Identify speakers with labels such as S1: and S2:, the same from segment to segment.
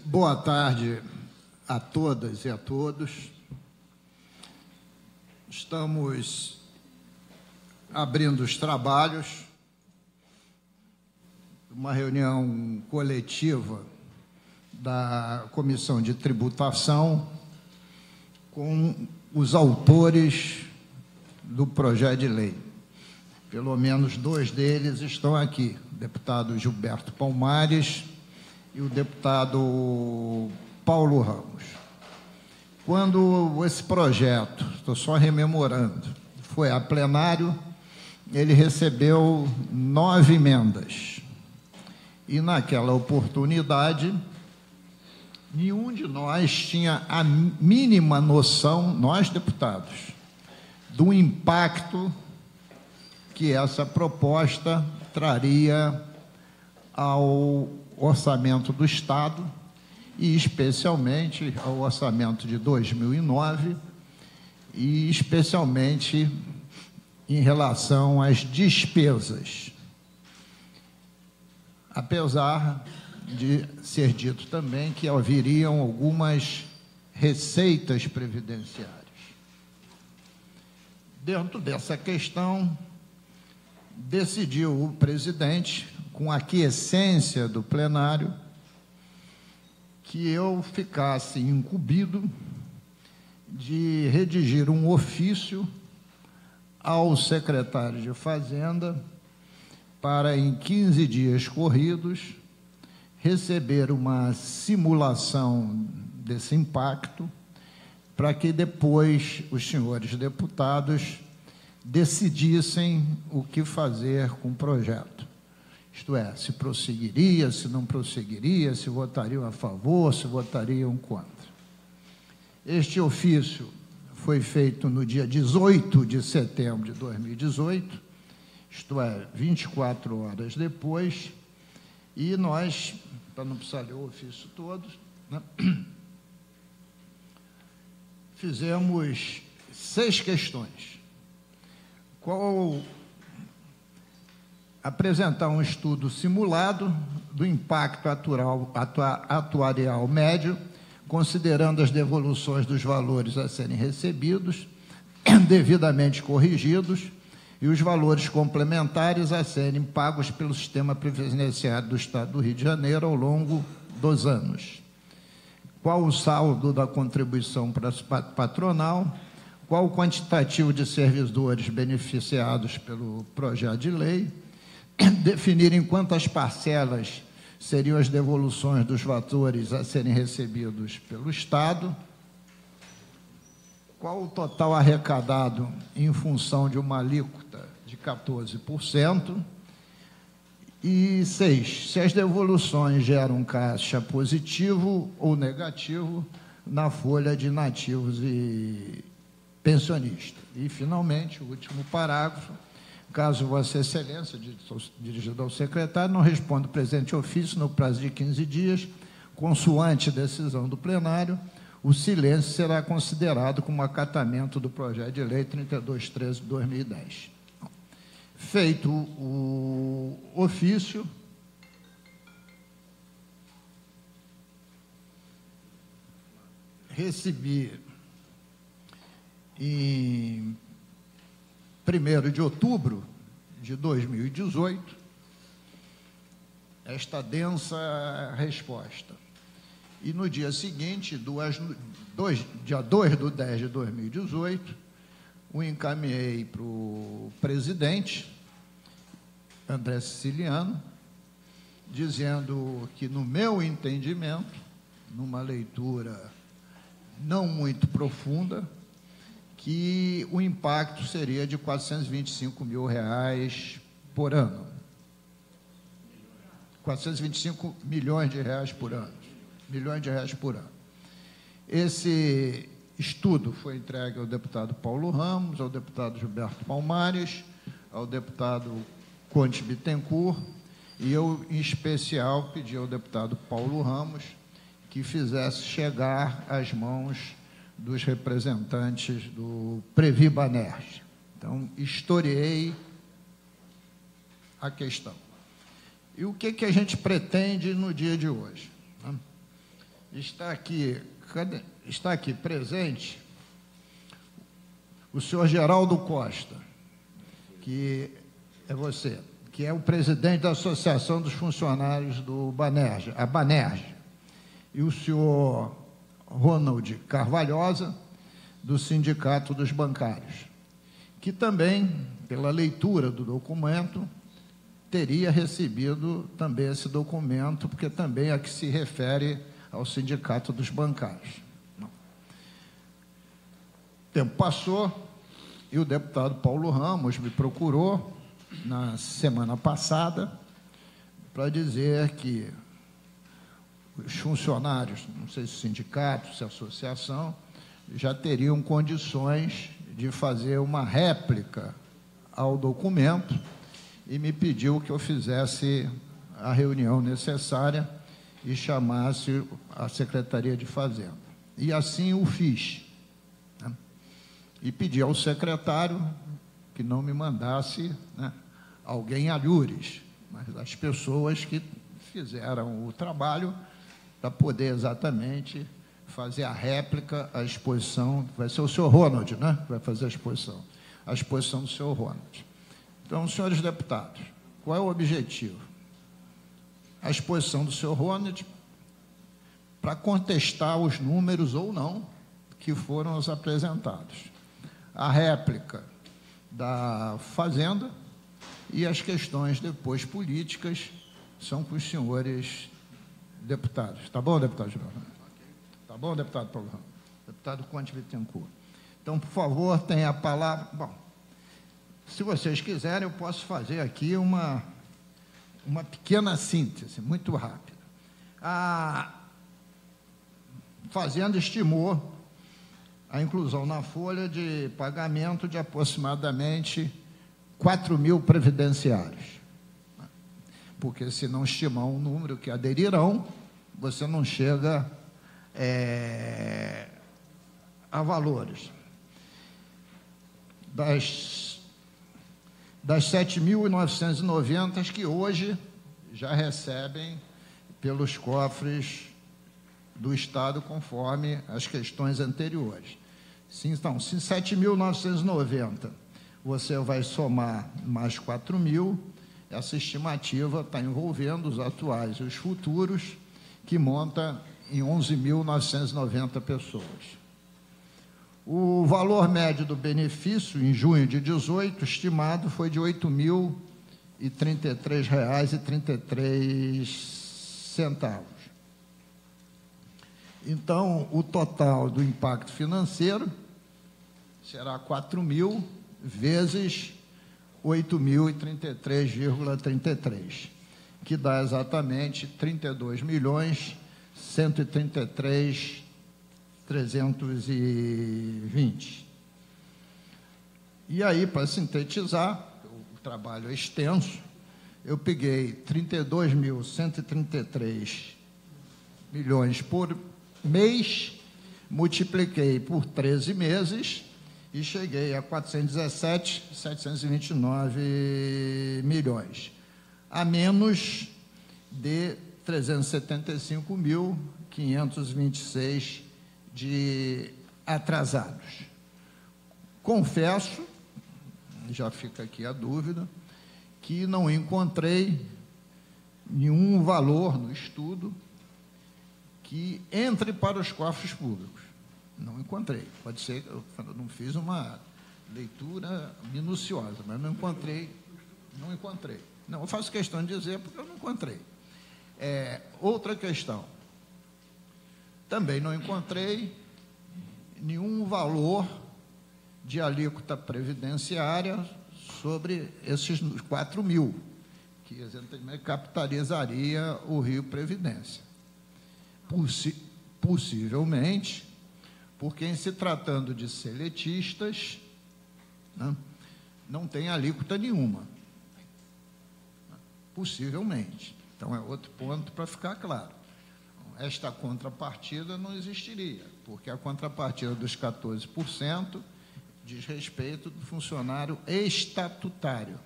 S1: Boa tarde a todas e a todos. Estamos abrindo os trabalhos, uma reunião coletiva da Comissão de Tributação com os autores do projeto de lei. Pelo menos dois deles estão aqui, o deputado Gilberto Palmares e o deputado Paulo Ramos. Quando esse projeto, estou só rememorando, foi a plenário, ele recebeu 9 emendas. E, naquela oportunidade, nenhum de nós tinha a mínima noção, nós deputados, do impacto que essa proposta traria ao orçamento do Estado e, especialmente, ao orçamento de 2009 e, especialmente, em relação às despesas. Apesar de ser dito também que haveriam algumas receitas previdenciárias. Dentro dessa questão, decidiu o presidente, com a aquiescência do plenário, que eu ficasse incumbido de redigir um ofício ao secretário de Fazenda para, em 15 dias corridos, receber uma simulação desse impacto, para que depois os senhores deputados decidissem o que fazer com o projeto. Isto é, se prosseguiria, se não prosseguiria, se votariam a favor, se votariam contra. Este ofício foi feito no dia 18 de setembro de 2018, isto é, 24 horas depois, e nós, para não precisar ler o ofício todo, né, fizemos 6 questões. Apresentar um estudo simulado do impacto atuarial médio, considerando as devoluções dos valores a serem recebidos, devidamente corrigidos, e os valores complementares a serem pagos pelo sistema previdenciário do Estado do Rio de Janeiro ao longo dos anos. Qual o saldo da contribuição patronal? Qual o quantitativo de servidores beneficiados pelo projeto de lei? Definir em quantas parcelas seriam as devoluções dos valores a serem recebidos pelo Estado? Qual o total arrecadado em função de uma alíquota de 14%? E 6, se as devoluções geram caixa positivo ou negativo na folha de nativos e pensionistas. E, finalmente, o último parágrafo, caso Vossa Excelência, dirigido ao secretário, não responda o presente ofício no prazo de 15 dias, consoante decisão do plenário, o silêncio será considerado como acatamento do projeto de lei 3213 de 2010. Feito o ofício, recebi em 1º de outubro de 2018 esta densa resposta. E no dia seguinte, dia 2/10 de 2018, o encaminhei para o presidente, André Siciliano, dizendo que, no meu entendimento, numa leitura não muito profunda, que o impacto seria de R$ 425 mil por ano. 425 milhões de reais por ano. Milhões de reais por ano. Esse estudo foi entregue ao deputado Paulo Ramos, ao deputado Gilberto Palmares, ao deputado Conte Bittencourt, e eu, em especial, pedi ao deputado Paulo Ramos que fizesse chegar às mãos dos representantes do Previbanerj. Então, historiei a questão. E o que a gente pretende no dia de hoje? está aqui presente o senhor Geraldo Costa, que é você, que é o presidente da Associação dos Funcionários do Banerj, a Banerj, e o senhor Ronald Carvalhosa, do Sindicato dos Bancários, que também, pela leitura do documento, teria recebido também esse documento, porque também é que se refere ao Sindicato dos Bancários. Não. O tempo passou e o deputado Paulo Ramos me procurou na semana passada para dizer que os funcionários, não sei se sindicato, se associação, já teriam condições de fazer uma réplica ao documento e me pediu que eu fizesse a reunião necessária e chamasse a Secretaria de Fazenda. E assim o fiz, né? E pedi ao secretário que não me mandasse, né, alguém alhures, mas as pessoas que fizeram o trabalho para poder exatamente fazer a réplica, a exposição. Vai ser o senhor Ronald, né, que vai fazer a exposição do senhor Ronald. Então, senhores deputados, qual é o objetivo? A exposição do senhor Ronald para contestar os números ou não que foram os apresentados. A réplica da Fazenda e as questões depois políticas são com os senhores deputados. Tá bom, deputado Geraldo? Tá bom, deputado Paulo Ramos? Deputado Conte Bittencourt. Então, por favor, tenha a palavra. Bom, se vocês quiserem, eu posso fazer aqui uma pequena síntese, muito rápida. A Fazenda estimou a inclusão na folha de pagamento de aproximadamente 4.000 previdenciários. Porque, se não estimar um número que aderirão, você não chega a valores. Das 7.990 que hoje já recebem pelos cofres do Estado, conforme as questões anteriores. Então, se 7.990 você vai somar mais 4.000, essa estimativa está envolvendo os atuais e os futuros, que monta em 11.990 pessoas. O valor médio do benefício, em junho de 18, estimado, foi de R$ 8.033,33. Então, o total do impacto financeiro será 4.000 vezes 8.033,33, que dá exatamente 32.133.320. E aí, para sintetizar, o trabalho é extenso, eu peguei 32.133 milhões por mês, multipliquei por 13 meses e cheguei a 417.729 milhões, a menos de 375.526 de atrasados. Confesso, já fica aqui a dúvida, que não encontrei nenhum valor no estudo que entre para os cofres públicos. Não encontrei. Pode ser que eu não fiz uma leitura minuciosa, mas não encontrei. Não, eu faço questão de dizer porque eu não encontrei. Outra questão. Também não encontrei nenhum valor de alíquota previdenciária sobre esses 4.000, que capitalizaria o Rio Previdência. Possivelmente, porque, em se tratando de seletistas, né, não tem alíquota nenhuma. Possivelmente. Então, é outro ponto para ficar claro. Esta contrapartida não existiria, porque a contrapartida dos 14% diz respeito do funcionário estatutário.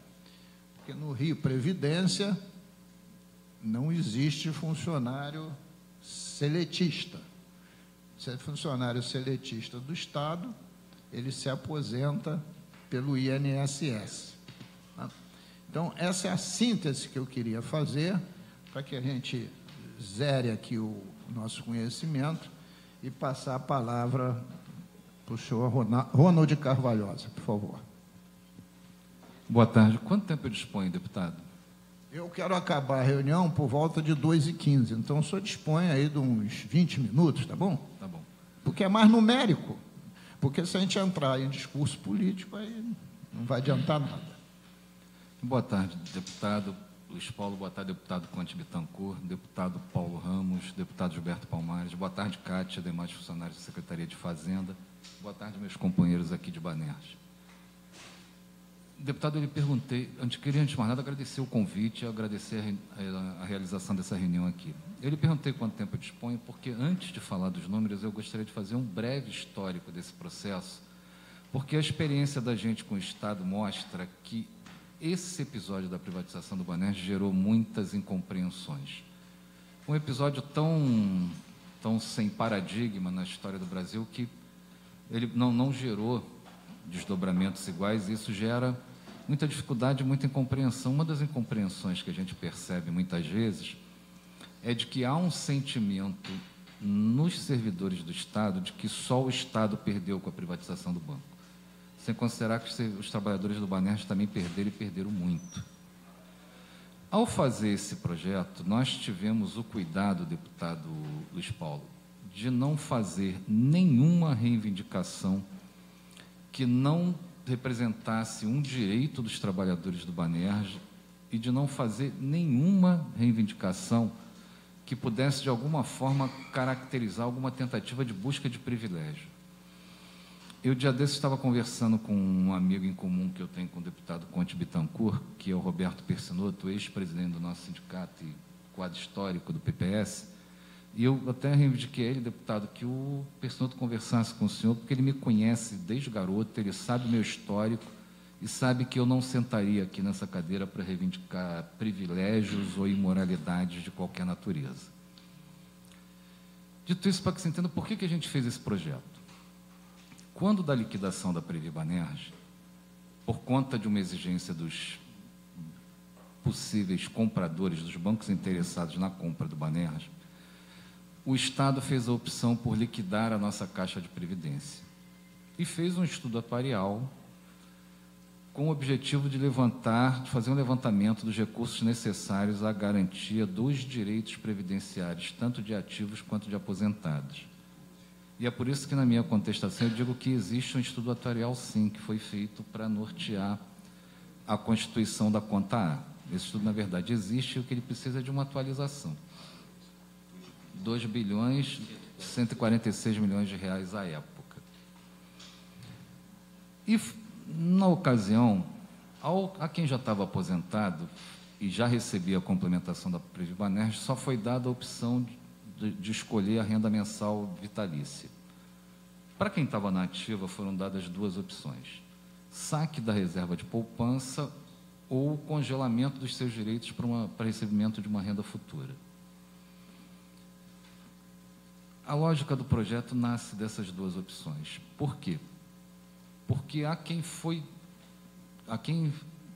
S1: Porque no Rio Previdência não existe funcionário seletista. Se é funcionário seletista do Estado, ele se aposenta pelo INSS. Então, essa é a síntese que eu queria fazer, para que a gente zere aqui o nosso conhecimento e passar a palavra para o senhor Ronald Carvalhosa, por favor.
S2: Boa tarde. Quanto tempo eu disponho, deputado?
S1: Eu quero acabar a reunião por volta de 2h15, então o senhor dispõe aí de uns 20 minutos, tá bom?
S2: Tá bom.
S1: Porque é mais numérico, porque se a gente entrar em discurso político, aí não vai adiantar nada.
S2: Boa tarde, deputado Luiz Paulo. Boa tarde, deputado Conte Bittencourt, deputado Paulo Ramos, deputado Gilberto Palmares. Boa tarde, Cátia, demais funcionários da Secretaria de Fazenda. Boa tarde, meus companheiros aqui de Banerj. Deputado, eu lhe perguntei, antes de mais nada, agradecer o convite, agradecer a realização dessa reunião aqui. Eu lhe perguntei quanto tempo eu disponho, porque antes de falar dos números, eu gostaria de fazer um breve histórico desse processo, porque a experiência da gente com o Estado mostra que esse episódio da privatização do Banerj gerou muitas incompreensões. Um episódio tão sem paradigma na história do Brasil que ele não gerou desdobramentos iguais, e isso gera muita dificuldade, muita incompreensão. Uma das incompreensões que a gente percebe muitas vezes é de que há um sentimento nos servidores do Estado de que só o Estado perdeu com a privatização do banco, sem considerar que os trabalhadores do Banerj também perderam e perderam muito. Ao fazer esse projeto, nós tivemos o cuidado, deputado Luiz Paulo, de não fazer nenhuma reivindicação que não representasse um direito dos trabalhadores do Banerj e de não fazer nenhuma reivindicação que pudesse, de alguma forma, caracterizar alguma tentativa de busca de privilégio. Eu, dia desses, estava conversando com um amigo em comum que eu tenho com o deputado Conte Bittencourt, que é o Roberto Persinotto, ex-presidente do nosso sindicato e quadro histórico do PPS, e eu até reivindiquei a ele, deputado, que o Persinotto conversasse com o senhor, porque ele me conhece desde garoto, ele sabe o meu histórico e sabe que eu não sentaria aqui nessa cadeira para reivindicar privilégios ou imoralidades de qualquer natureza. Dito isso, para que você entenda por que a gente fez esse projeto. Quando da liquidação da Previ Banerj, por conta de uma exigência dos possíveis compradores, dos bancos interessados na compra do Banerj, o Estado fez a opção por liquidar a nossa Caixa de Previdência e fez um estudo atuarial com o objetivo de fazer um levantamento dos recursos necessários à garantia dos direitos previdenciários, tanto de ativos quanto de aposentados. E é por isso que, na minha contestação, eu digo que existe um estudo atuarial, sim, que foi feito para nortear a constituição da conta A. Esse estudo, na verdade, existe, e o que ele precisa é de uma atualização. 2 bilhões e 146 milhões de reais à época. E, na ocasião, a quem já estava aposentado e já recebia a complementação da Previ Banerj, só foi dada a opção de escolher a renda mensal vitalícia. Para quem estava na ativa, foram dadas duas opções: saque da reserva de poupança ou congelamento dos seus direitos para recebimento de uma renda futura. A lógica do projeto nasce dessas duas opções. Por quê? Porque quem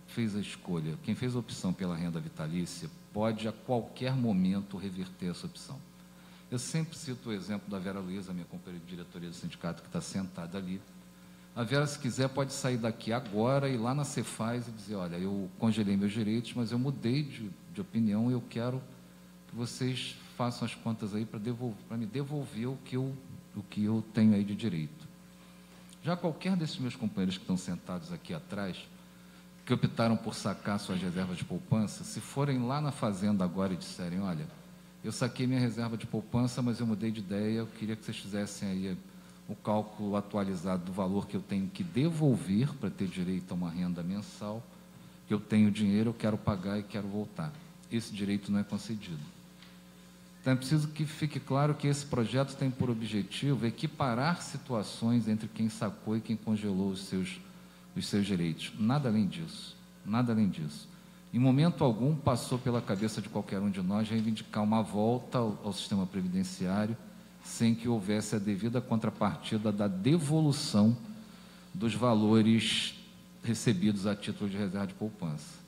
S2: fez a escolha, quem fez a opção pela renda vitalícia, pode a qualquer momento reverter essa opção. Eu sempre cito o exemplo da Vera Luiza, minha companheira de diretoria do sindicato, que está sentada ali. A Vera, se quiser, pode sair daqui agora, ir lá na Cefaz e dizer: olha, eu congelei meus direitos, mas eu mudei de opinião, eu quero que vocês façam as contas aí para me devolver o que eu tenho aí de direito. Já qualquer desses meus companheiros que estão sentados aqui atrás, que optaram por sacar suas reservas de poupança, se forem lá na fazenda agora e disserem: olha, eu saquei minha reserva de poupança, mas eu mudei de ideia, eu queria que vocês fizessem aí o cálculo atualizado do valor que eu tenho que devolver para ter direito a uma renda mensal, que eu tenho dinheiro, eu quero pagar e quero voltar. Esse direito não é concedido. Então, é preciso que fique claro que esse projeto tem por objetivo equiparar situações entre quem sacou e quem congelou os seus direitos. Nada além disso. Nada além disso. Em momento algum passou pela cabeça de qualquer um de nós reivindicar uma volta ao sistema previdenciário sem que houvesse a devida contrapartida da devolução dos valores recebidos a título de reserva de poupança.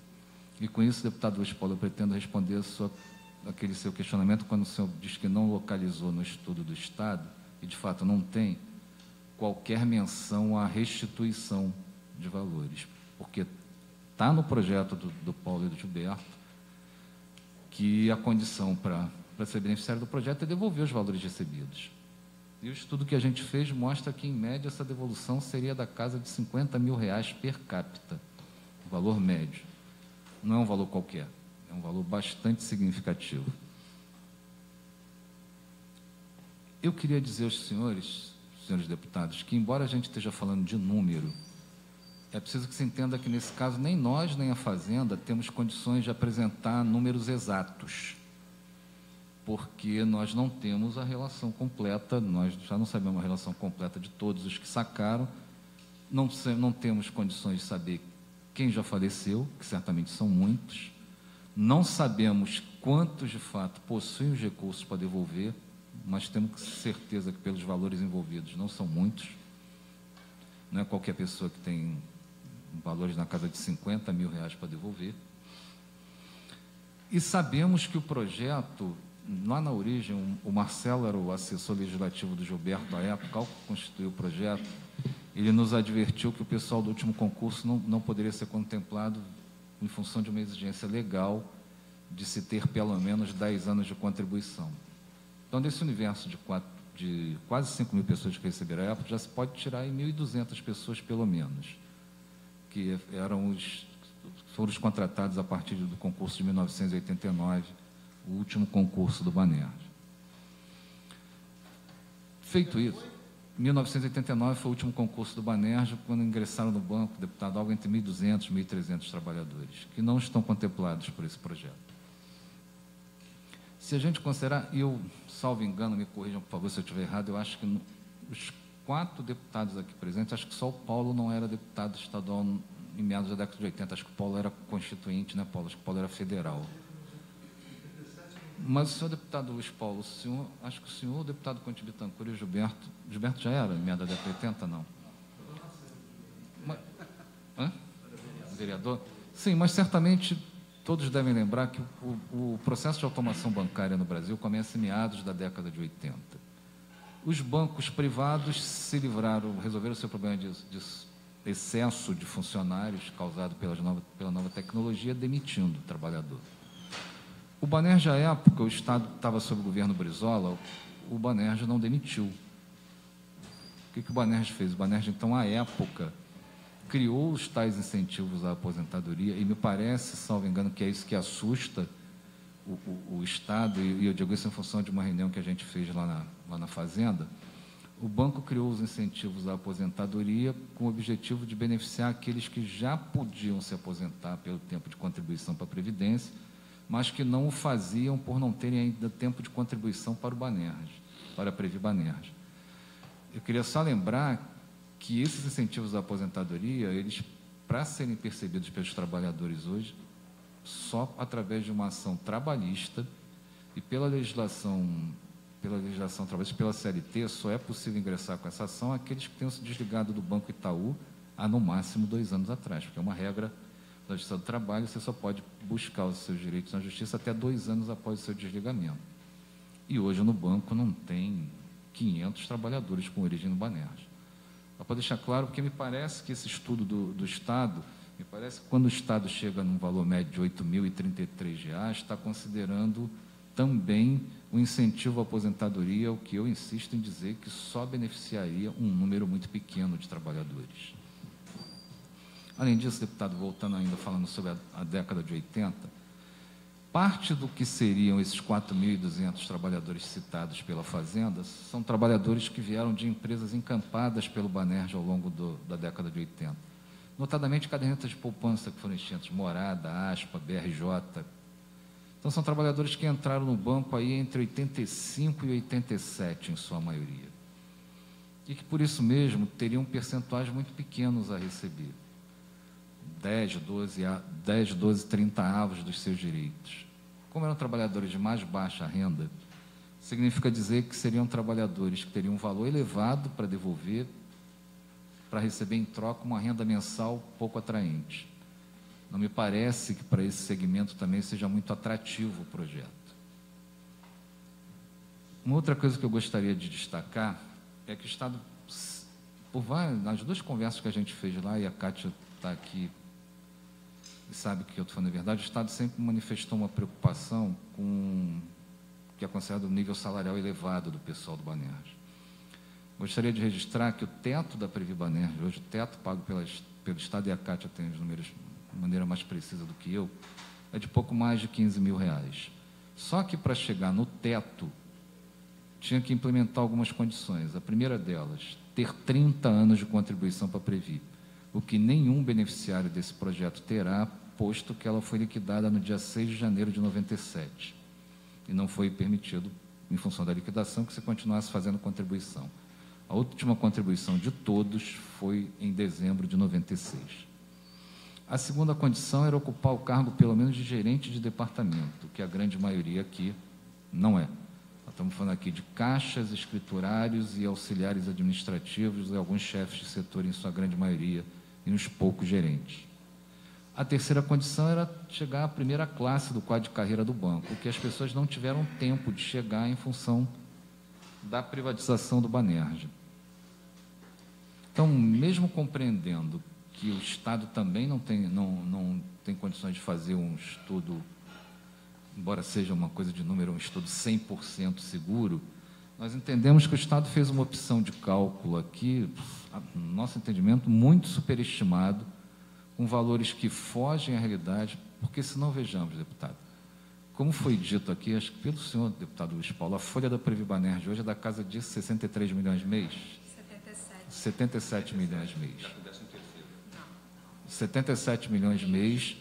S2: E com isso, deputado Luiz Paulo, eu pretendo responder aquele seu questionamento quando o senhor diz que não localizou no estudo do Estado, e de fato não tem, qualquer menção à restituição de valores, porque está no projeto do Paulo e do Gilberto que a condição para ser beneficiário do projeto é devolver os valores recebidos. E o estudo que a gente fez mostra que, em média, essa devolução seria da casa de R$50 mil per capita, o valor médio. Não é um valor qualquer, é um valor bastante significativo. Eu queria dizer aos senhores deputados, que, embora a gente esteja falando de número, é preciso que se entenda que, nesse caso, nem nós, nem a Fazenda temos condições de apresentar números exatos, porque nós não temos a relação completa, nós já não sabemos a relação completa de todos os que sacaram, não temos condições de saber quem já faleceu, que certamente são muitos, não sabemos quantos, de fato, possuem os recursos para devolver, mas temos certeza que, pelos valores envolvidos, não são muitos. Não é qualquer pessoa que tem valores na casa de R$50 mil para devolver. E sabemos que o projeto, lá na origem, o Marcelo era o assessor legislativo do Gilberto à época, ao constituir o projeto, ele nos advertiu que o pessoal do último concurso não poderia ser contemplado em função de uma exigência legal de se ter pelo menos 10 anos de contribuição. Então, desse universo de quase 5 mil pessoas que receberam a época, já se pode tirar aí 1.200 pessoas, pelo menos, que foram os contratados a partir do concurso de 1989, o último concurso do Banerj. Feito isso, 1989 foi o último concurso do Banerj, quando ingressaram no banco, deputado, algo entre 1.200 e 1.300 trabalhadores, que não estão contemplados por esse projeto. Se a gente considerar, e eu, salvo engano, me corrijam, por favor, se eu estiver errado, eu acho que os 4 deputados aqui presentes, acho que só o Paulo não era deputado estadual em meados da década de 80, acho que o Paulo era constituinte, né, Paulo? Acho que o Paulo era federal. Mas o senhor deputado Luiz Paulo, acho que o senhor, o deputado Conte Bittencourt e o Gilberto já era em meados da década de 80, não? Vereador? Sim, mas certamente todos devem lembrar que o processo de automação bancária no Brasil começa em meados da década de 80. Os bancos privados se livraram, resolveram o seu problema de excesso de funcionários causado pela nova tecnologia, demitindo o trabalhador. O Banerj, à época, o Estado estava sob o governo Brizola, o Banerj não demitiu. O que o Banerj fez? O Banerj, então, à época, criou os tais incentivos à aposentadoria, e me parece, salvo engano, que é isso que assusta o Estado, e eu digo isso em função de uma reunião que a gente fez lá na Fazenda. O banco criou os incentivos à aposentadoria com o objetivo de beneficiar aqueles que já podiam se aposentar pelo tempo de contribuição para a Previdência, mas que não o faziam por não terem ainda tempo de contribuição para o Banerj, para a Previ Banerj. Eu queria só lembrar que esses incentivos à aposentadoria, eles, para serem percebidos pelos trabalhadores hoje, só através de uma ação trabalhista e pela legislação trabalhista, pela CLT, só é possível ingressar com essa ação aqueles que tenham se desligado do Banco Itaú há, no máximo, 2 anos atrás, porque é uma regra da Justiça do Trabalho, você só pode buscar os seus direitos na Justiça até 2 anos após o seu desligamento. E hoje no banco não tem 500 trabalhadores com origem no Banerj. Só para deixar claro, porque me parece que esse estudo do Estado, me parece que quando o Estado chega num valor médio de R$ 8.033, está considerando também o incentivo à aposentadoria, o que eu insisto em dizer que só beneficiaria um número muito pequeno de trabalhadores. Além disso, deputado, voltando ainda, falando sobre a década de 80, parte do que seriam esses 4.200 trabalhadores citados pela Fazenda são trabalhadores que vieram de empresas encampadas pelo Banerj ao longo da década de 80. Notadamente, cadernetas de poupança que foram extintas, Morada, Aspa, BRJ. Então, são trabalhadores que entraram no banco aí entre 85 e 87, em sua maioria. E que, por isso mesmo, teriam percentuais muito pequenos a receber. 10, 12, 30 avos dos seus direitos. Como eram trabalhadores de mais baixa renda, significa dizer que seriam trabalhadores que teriam um valor elevado para devolver, para receber em troca uma renda mensal pouco atraente. Não me parece que para esse segmento também seja muito atrativo o projeto. Uma outra coisa que eu gostaria de destacar é que o Estado, nas duas conversas que a gente fez lá, e a Kátia está aqui e sabe que eu estou falando a verdade, o Estado sempre manifestou uma preocupação com o que é considerado o nível salarial elevado do pessoal do Banerj. Gostaria de registrar que o teto da Previ Banerj, hoje o teto pago pelo Estado, e a Kátia tem os números de maneira mais precisa do que eu, é de pouco mais de R$15 mil. Só que para chegar no teto, tinha que implementar algumas condições. A primeira delas, ter 30 anos de contribuição para a Previ, o que nenhum beneficiário desse projeto terá, posto que ela foi liquidada no dia 6 de janeiro de 97. E não foi permitido, em função da liquidação, que se continuasse fazendo contribuição. A última contribuição de todos foi em dezembro de 96. A segunda condição era ocupar o cargo, pelo menos, de gerente de departamento, que a grande maioria aqui não é. Nós estamos falando aqui de caixas, escriturários e auxiliares administrativos, e alguns chefes de setor, em sua grande maioria, e uns poucos gerentes. A terceira condição era chegar à primeira classe do quadro de carreira do banco, que as pessoas não tiveram tempo de chegar em função da privatização do Banerj. Então, mesmo compreendendo que o Estado também não tem condições de fazer um estudo, embora seja uma coisa de número, um estudo 100% seguro, nós entendemos que o Estado fez uma opção de cálculo aqui, no nosso entendimento, muito superestimado, com valores que fogem à realidade, porque senão, vejamos, deputado, como foi dito aqui, acho que pelo senhor deputado Luiz Paulo, a folha da Previ Banerj hoje é da casa de 63 milhões mês? 77 milhões mês. 77 milhões mês.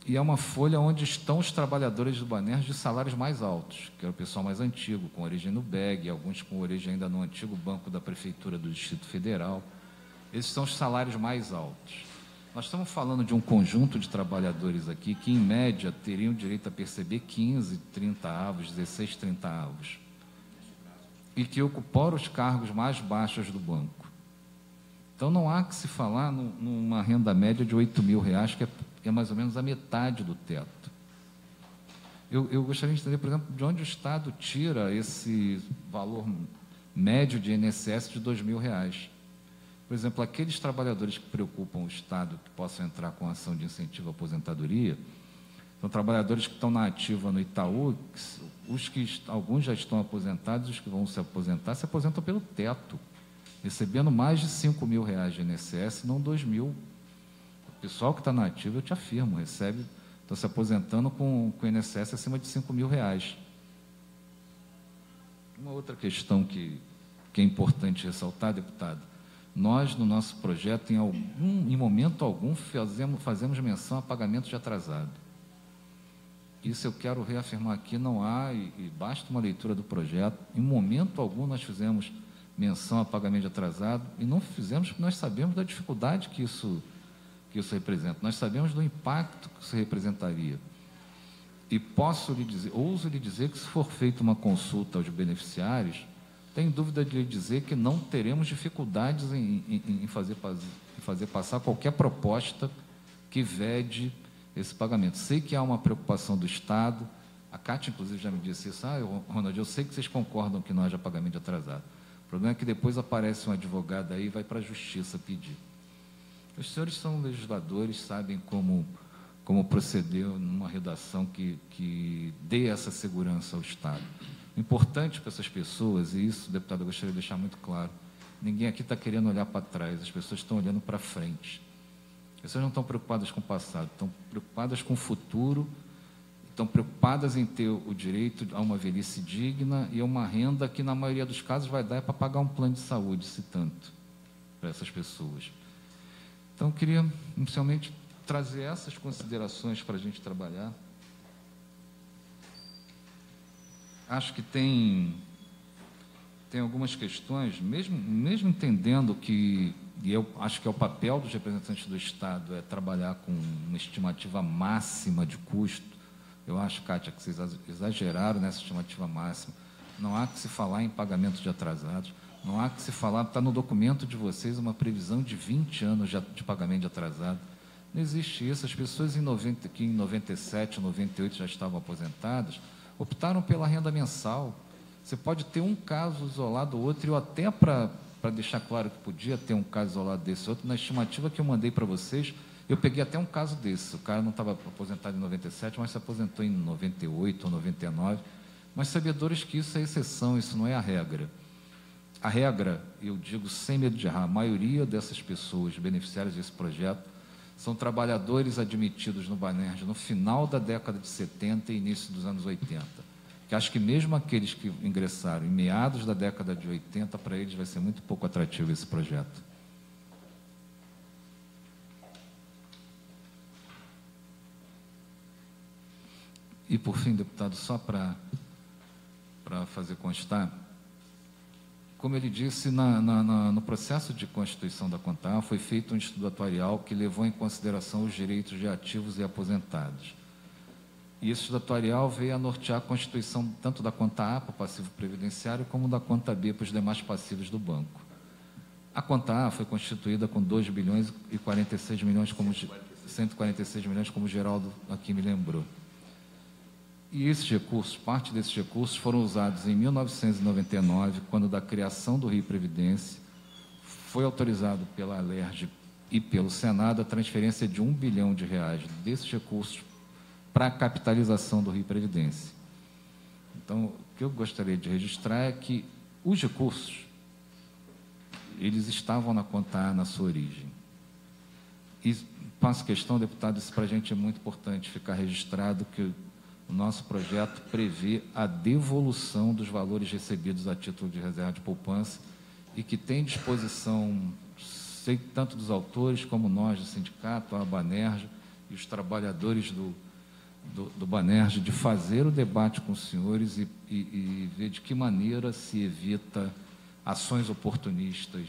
S2: E é uma folha onde estão os trabalhadores do Banerj de salários mais altos, que é o pessoal mais antigo, com origem no BEG, alguns com origem ainda no antigo Banco da Prefeitura do Distrito Federal. Esses são os salários mais altos. Nós estamos falando de um conjunto de trabalhadores aqui que, em média, teriam direito a perceber 15, 30 avos, 16, 30 avos, e que ocuparam os cargos mais baixos do banco. Então, não há que se falar numa renda média de R$8 mil, que é mais ou menos a metade do teto. Eu gostaria de entender, por exemplo, de onde o Estado tira esse valor médio de INSS de R$2 mil. Por exemplo, aqueles trabalhadores que preocupam o Estado que possam entrar com ação de incentivo à aposentadoria, são trabalhadores que estão na ativa no Itaú, alguns já estão aposentados, os que vão se aposentam pelo teto, recebendo mais de R$5 mil de INSS, não 2 mil. O pessoal que está na ativa, eu te afirmo, está se aposentando com INSS acima de R$5 mil. Uma outra questão que é importante ressaltar, deputado, nós, no nosso projeto, em momento algum, fazemos menção a pagamento de atrasado. Isso eu quero reafirmar aqui, não há, e basta uma leitura do projeto, em momento algum nós fizemos menção a pagamento de atrasado, e não fizemos porque nós sabemos da dificuldade que isso representa, nós sabemos do impacto que isso representaria. E ouso lhe dizer que, se for feita uma consulta aos beneficiários, tenho dúvida de lhe dizer que não teremos dificuldades em fazer passar qualquer proposta que vede esse pagamento. Sei que há uma preocupação do Estado, a Cátia, inclusive, já me disse isso, Ronald, eu sei que vocês concordam que não haja pagamento atrasado. O problema é que depois aparece um advogado aí e vai para a Justiça pedir. Os senhores são legisladores, sabem como proceder numa redação que dê essa segurança ao Estado. O importante para essas pessoas, e isso, deputado, eu gostaria de deixar muito claro, ninguém aqui está querendo olhar para trás, as pessoas estão olhando para frente. As pessoas não estão preocupadas com o passado, estão preocupadas com o futuro, estão preocupadas em ter o direito a uma velhice digna e a uma renda que, na maioria dos casos, vai dar para pagar um plano de saúde, se tanto, para essas pessoas. Então, eu queria, inicialmente, trazer essas considerações para a gente trabalhar. Acho que tem tem algumas questões, mesmo entendendo que, e eu acho que é o papel dos representantes do Estado, é trabalhar com uma estimativa máxima de custo. Eu acho, Kátia, que vocês exageraram nessa estimativa máxima. Não há que se falar em pagamento de atrasados, não há que se falar, está no documento de vocês uma previsão de 20 anos de pagamento de atrasado. Não existe isso. As pessoas que em 97, 98 já estavam aposentadas, optaram pela renda mensal. Você pode ter um caso isolado ou outro, e eu até para deixar claro que podia ter um caso isolado desse outro, na estimativa que eu mandei para vocês, eu peguei até um caso desse. O cara não estava aposentado em 97, mas se aposentou em 98 ou 99, mas sabedores que isso é exceção, isso não é a regra. A regra, eu digo sem medo de errar, a maioria dessas pessoas beneficiárias desse projeto são trabalhadores admitidos no Banerj no final da década de 70 e início dos anos 80. Que acho que mesmo aqueles que ingressaram em meados da década de 80, para eles vai ser muito pouco atrativo esse projeto. E, por fim, deputado, só para fazer constar, como ele disse, no processo de constituição da CONTAA, foi feito um estudo atuarial que levou em consideração os direitos de ativos e aposentados. E esse estudo atuarial veio a nortear a constituição tanto da conta A para o passivo previdenciário, como da conta B para os demais passivos do banco. A conta A foi constituída com 2 bilhões e 46 milhões, 146 milhões, como o Geraldo aqui me lembrou. E esses recursos, parte desses recursos foram usados em 1999, quando da criação do Rio Previdência, foi autorizado pela Alerj e pelo Senado a transferência de R$1 bilhão desses recursos para a capitalização do Rio Previdência. Então, o que eu gostaria de registrar é que os recursos, eles estavam na conta A na sua origem. E faço questão, deputado, isso para a gente é muito importante ficar registrado, que o nosso projeto prevê a devolução dos valores recebidos a título de reserva de poupança e que tem disposição, sei, tanto dos autores como nós, do sindicato, a Banerj e os trabalhadores do Banerj, de fazer o debate com os senhores e ver de que maneira se evita ações oportunistas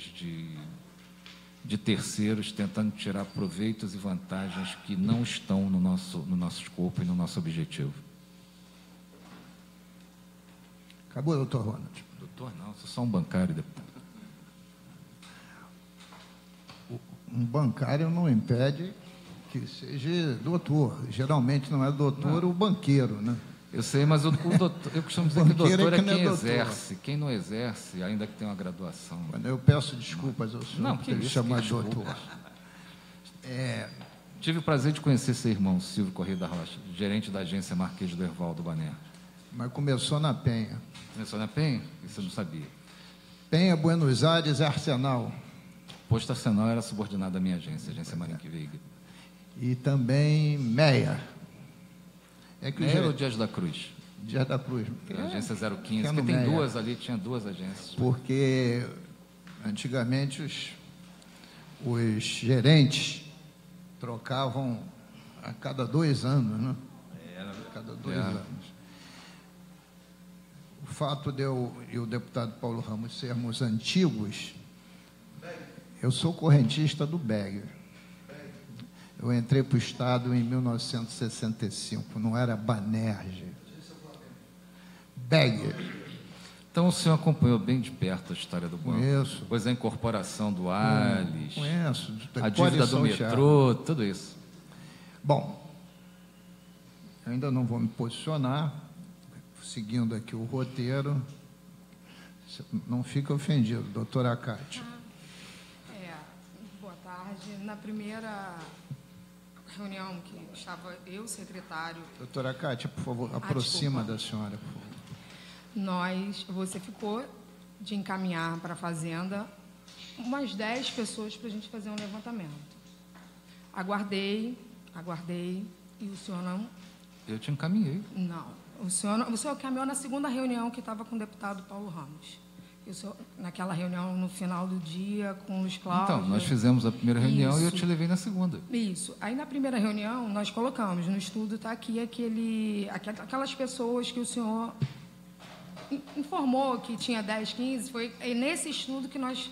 S2: de terceiros tentando tirar proveitos e vantagens que não estão no nosso escopo e no nosso objetivo.
S1: Acabou, doutor Ronald.
S2: Doutor, não, sou só um bancário, deputado.
S1: Um bancário não impede que seja doutor. Geralmente não é doutor o banqueiro, né?
S2: Eu sei, mas o doutor, eu costumo dizer que o doutor é quem
S1: doutor.
S2: exerce. Quem não exerce, ainda que tem uma graduação.
S1: Eu peço desculpas ao senhor por ele chamar doutor.
S2: Tive o prazer de conhecer seu irmão, Silvio Correia da Rocha, gerente da agência Marquês do Herval do Banerj.
S1: Mas começou na Penha.
S2: Começou na Penha? Isso eu não sabia.
S1: Penha, Buenos Aires, Arsenal.
S2: Posto Arsenal era subordinado à minha agência, agência Marinque Veiga.
S1: E também Meia.
S2: Meia ou Dias da Cruz?
S1: Dias da Cruz.
S2: Agência 015, porque tem duas ali, tinha duas agências.
S1: Porque antigamente os gerentes trocavam a cada 2 anos, né? A cada 2 anos. O fato de eu e o deputado Paulo Ramos sermos antigos, eu sou correntista do BEG. Eu entrei para o Estado em 1965, não era Banerj. BEG.
S2: Então o senhor acompanhou bem de perto a história do banco?
S1: Conheço.
S2: Pois a incorporação do ALIS,
S1: Conheço.
S2: a dívida do metrô, tudo isso.
S1: Bom, ainda não vou me posicionar, seguindo aqui o roteiro. Não fica ofendido, doutora Kátia.
S3: Boa tarde. Na primeira reunião que estava eu, secretário...
S1: Doutora Kátia, por favor, aproxima da senhora, por favor.
S3: Você ficou de encaminhar para a Fazenda umas 10 pessoas para a gente fazer um levantamento. Aguardei, e o senhor não...
S2: Eu te encaminhei.
S3: Não. O senhor caminhou na segunda reunião que estava com o deputado Paulo Ramos. Naquela reunião, no final do dia, com o Luiz Cláudio...
S2: Então, nós fizemos a primeira reunião
S3: Isso.
S2: E eu te levei na segunda.
S3: Isso. Aí, na primeira reunião, nós colocamos, no estudo está aqui aquelas pessoas que o senhor informou que tinha 10, 15, foi nesse estudo que nós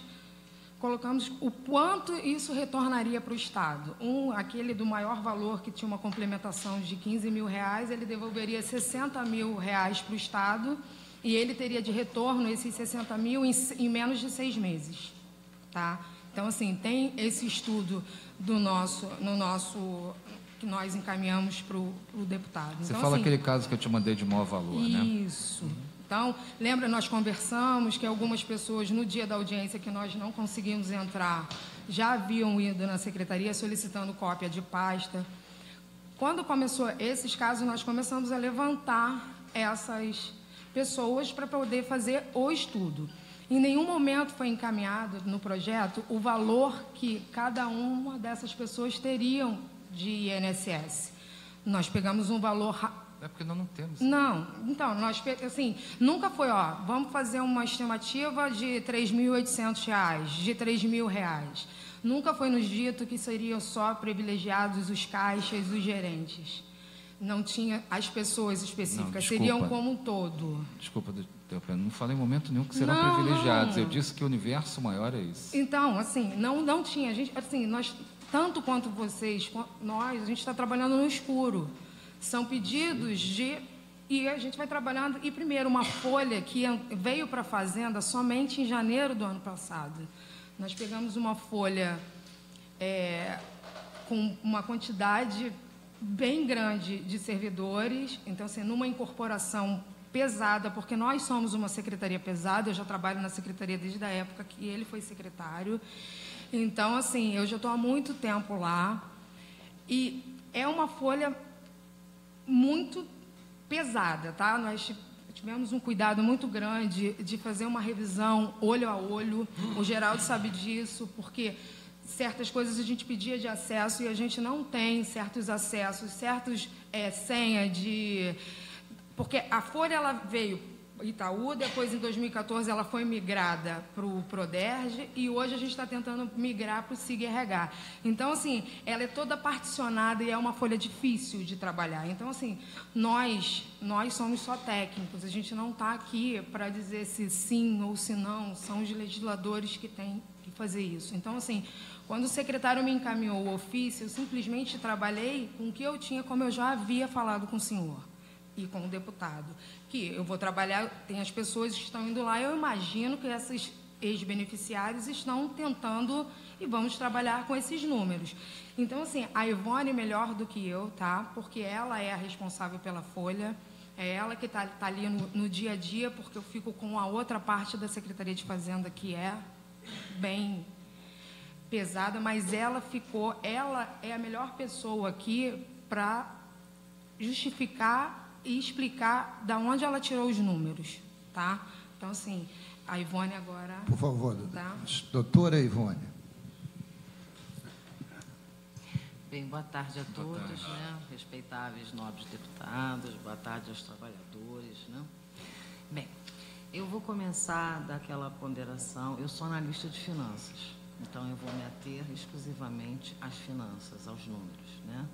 S3: colocamos o quanto isso retornaria para o Estado. Aquele do maior valor, que tinha uma complementação de R$15 mil, ele devolveria R$60 mil para o Estado, e ele teria de retorno esses 60 mil em menos de 6 meses. Tá? Então, assim, tem esse estudo que nós encaminhamos para o deputado.
S2: Você
S3: então,
S2: fala
S3: assim,
S2: aquele caso que eu te mandei de maior valor, né?
S3: Isso. Então, lembra, nós conversamos que algumas pessoas, no dia da audiência que nós não conseguimos entrar, já haviam ido na secretaria solicitando cópia de pasta. Quando começou esses casos, nós começamos a levantar essas pessoas para poder fazer o estudo. Em nenhum momento foi encaminhado no projeto o valor que cada uma dessas pessoas teriam de INSS. Nós pegamos um valor...
S2: É porque nós não temos.
S3: Não, então, nós, assim, nunca foi, vamos fazer uma estimativa de R$3.800, de R$3.000. Nunca foi nos dito que seriam só privilegiados os caixas, os gerentes. Não tinha as pessoas específicas, seriam como um todo.
S2: Desculpa, não falei em momento nenhum que serão privilegiados. Eu disse que o universo maior é isso.
S3: Então, assim, não tinha. A gente, assim, nós, tanto quanto vocês, nós, a gente está trabalhando no escuro. São pedidos e a gente vai trabalhando. E, primeiro, uma folha que veio para a Fazenda somente em janeiro do ano passado. Nós pegamos uma folha com uma quantidade bem grande de servidores. Então, assim, numa incorporação pesada, porque nós somos uma secretaria pesada. Eu já trabalho na secretaria desde a época que ele foi secretário. Então, assim, eu já estou há muito tempo lá. E é uma folha muito pesada, tá? Nós tivemos um cuidado muito grande de fazer uma revisão olho a olho. O Geraldo sabe disso, porque certas coisas a gente pedia de acesso e a gente não tem certos acessos, senha de... Porque a folha, ela veio Itaú, depois em 2014 ela foi migrada para o Proderj e hoje a gente está tentando migrar para o SIG-RH. Então, assim, ela é toda particionada e é uma folha difícil de trabalhar. Então, assim, nós somos só técnicos, a gente não está aqui para dizer se sim ou se não, são os legisladores que têm que fazer isso. Então, assim, quando o secretário me encaminhou o ofício, eu simplesmente trabalhei com o que eu tinha, como eu já havia falado com o senhor e com o deputado, que eu vou trabalhar, tem as pessoas que estão indo lá, eu imagino que esses ex-beneficiários estão tentando e vamos trabalhar com esses números. Então, assim, a Ivone melhor do que eu, tá? Porque ela é a responsável pela folha, é ela que está ali no dia a dia, porque eu fico com a outra parte da Secretaria de Fazenda, que é bem pesada, mas ela é a melhor pessoa aqui para justificar e explicar de onde ela tirou os números, tá? Então, assim, a Ivone agora...
S1: Por favor,
S3: tá?
S1: Doutora Ivone.
S4: Bem, boa tarde a todos, né? Respeitáveis nobres deputados, boa tarde aos trabalhadores, né? Bem, eu vou começar daquela ponderação, eu sou analista de finanças, então eu vou me ater exclusivamente às finanças, aos números, né?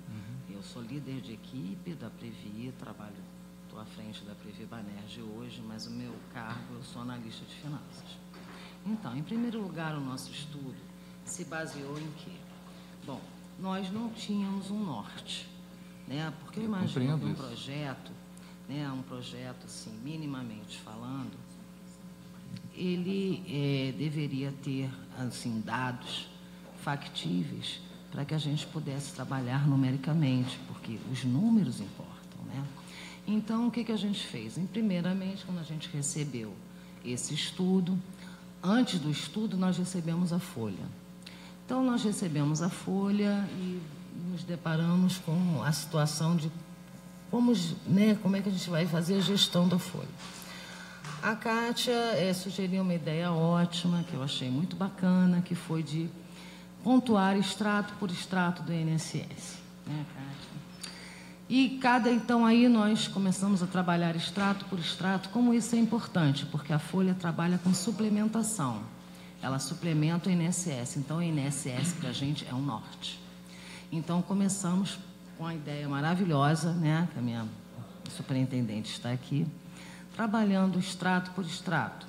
S4: Eu sou líder de equipe da Previ, estou à frente da Previ Banerj hoje, mas o meu cargo, eu sou analista de finanças. Então, em primeiro lugar, o nosso estudo se baseou em quê? Bom, nós não tínhamos um norte, né? Porque eu imagino que um projeto, né, um projeto, assim, minimamente falando, ele deveria ter, assim, dados factíveis para que a gente pudesse trabalhar numericamente, porque os números importam, né? Então, o que a gente fez? Primeiramente, quando a gente recebeu esse estudo, antes do estudo, nós recebemos a folha. Então, nós recebemos a folha e nos deparamos com a situação de como é que a gente vai fazer a gestão da folha. A Kátia sugeriu uma ideia ótima, que eu achei muito bacana, que foi de pontuar extrato por extrato do INSS, né, Kátia? E então aí nós começamos a trabalhar extrato por extrato, como isso é importante, porque a folha trabalha com suplementação, ela suplementa o INSS, então o INSS para a gente é um norte. Então começamos com a ideia maravilhosa, né, que a minha superintendente está aqui, trabalhando extrato por extrato,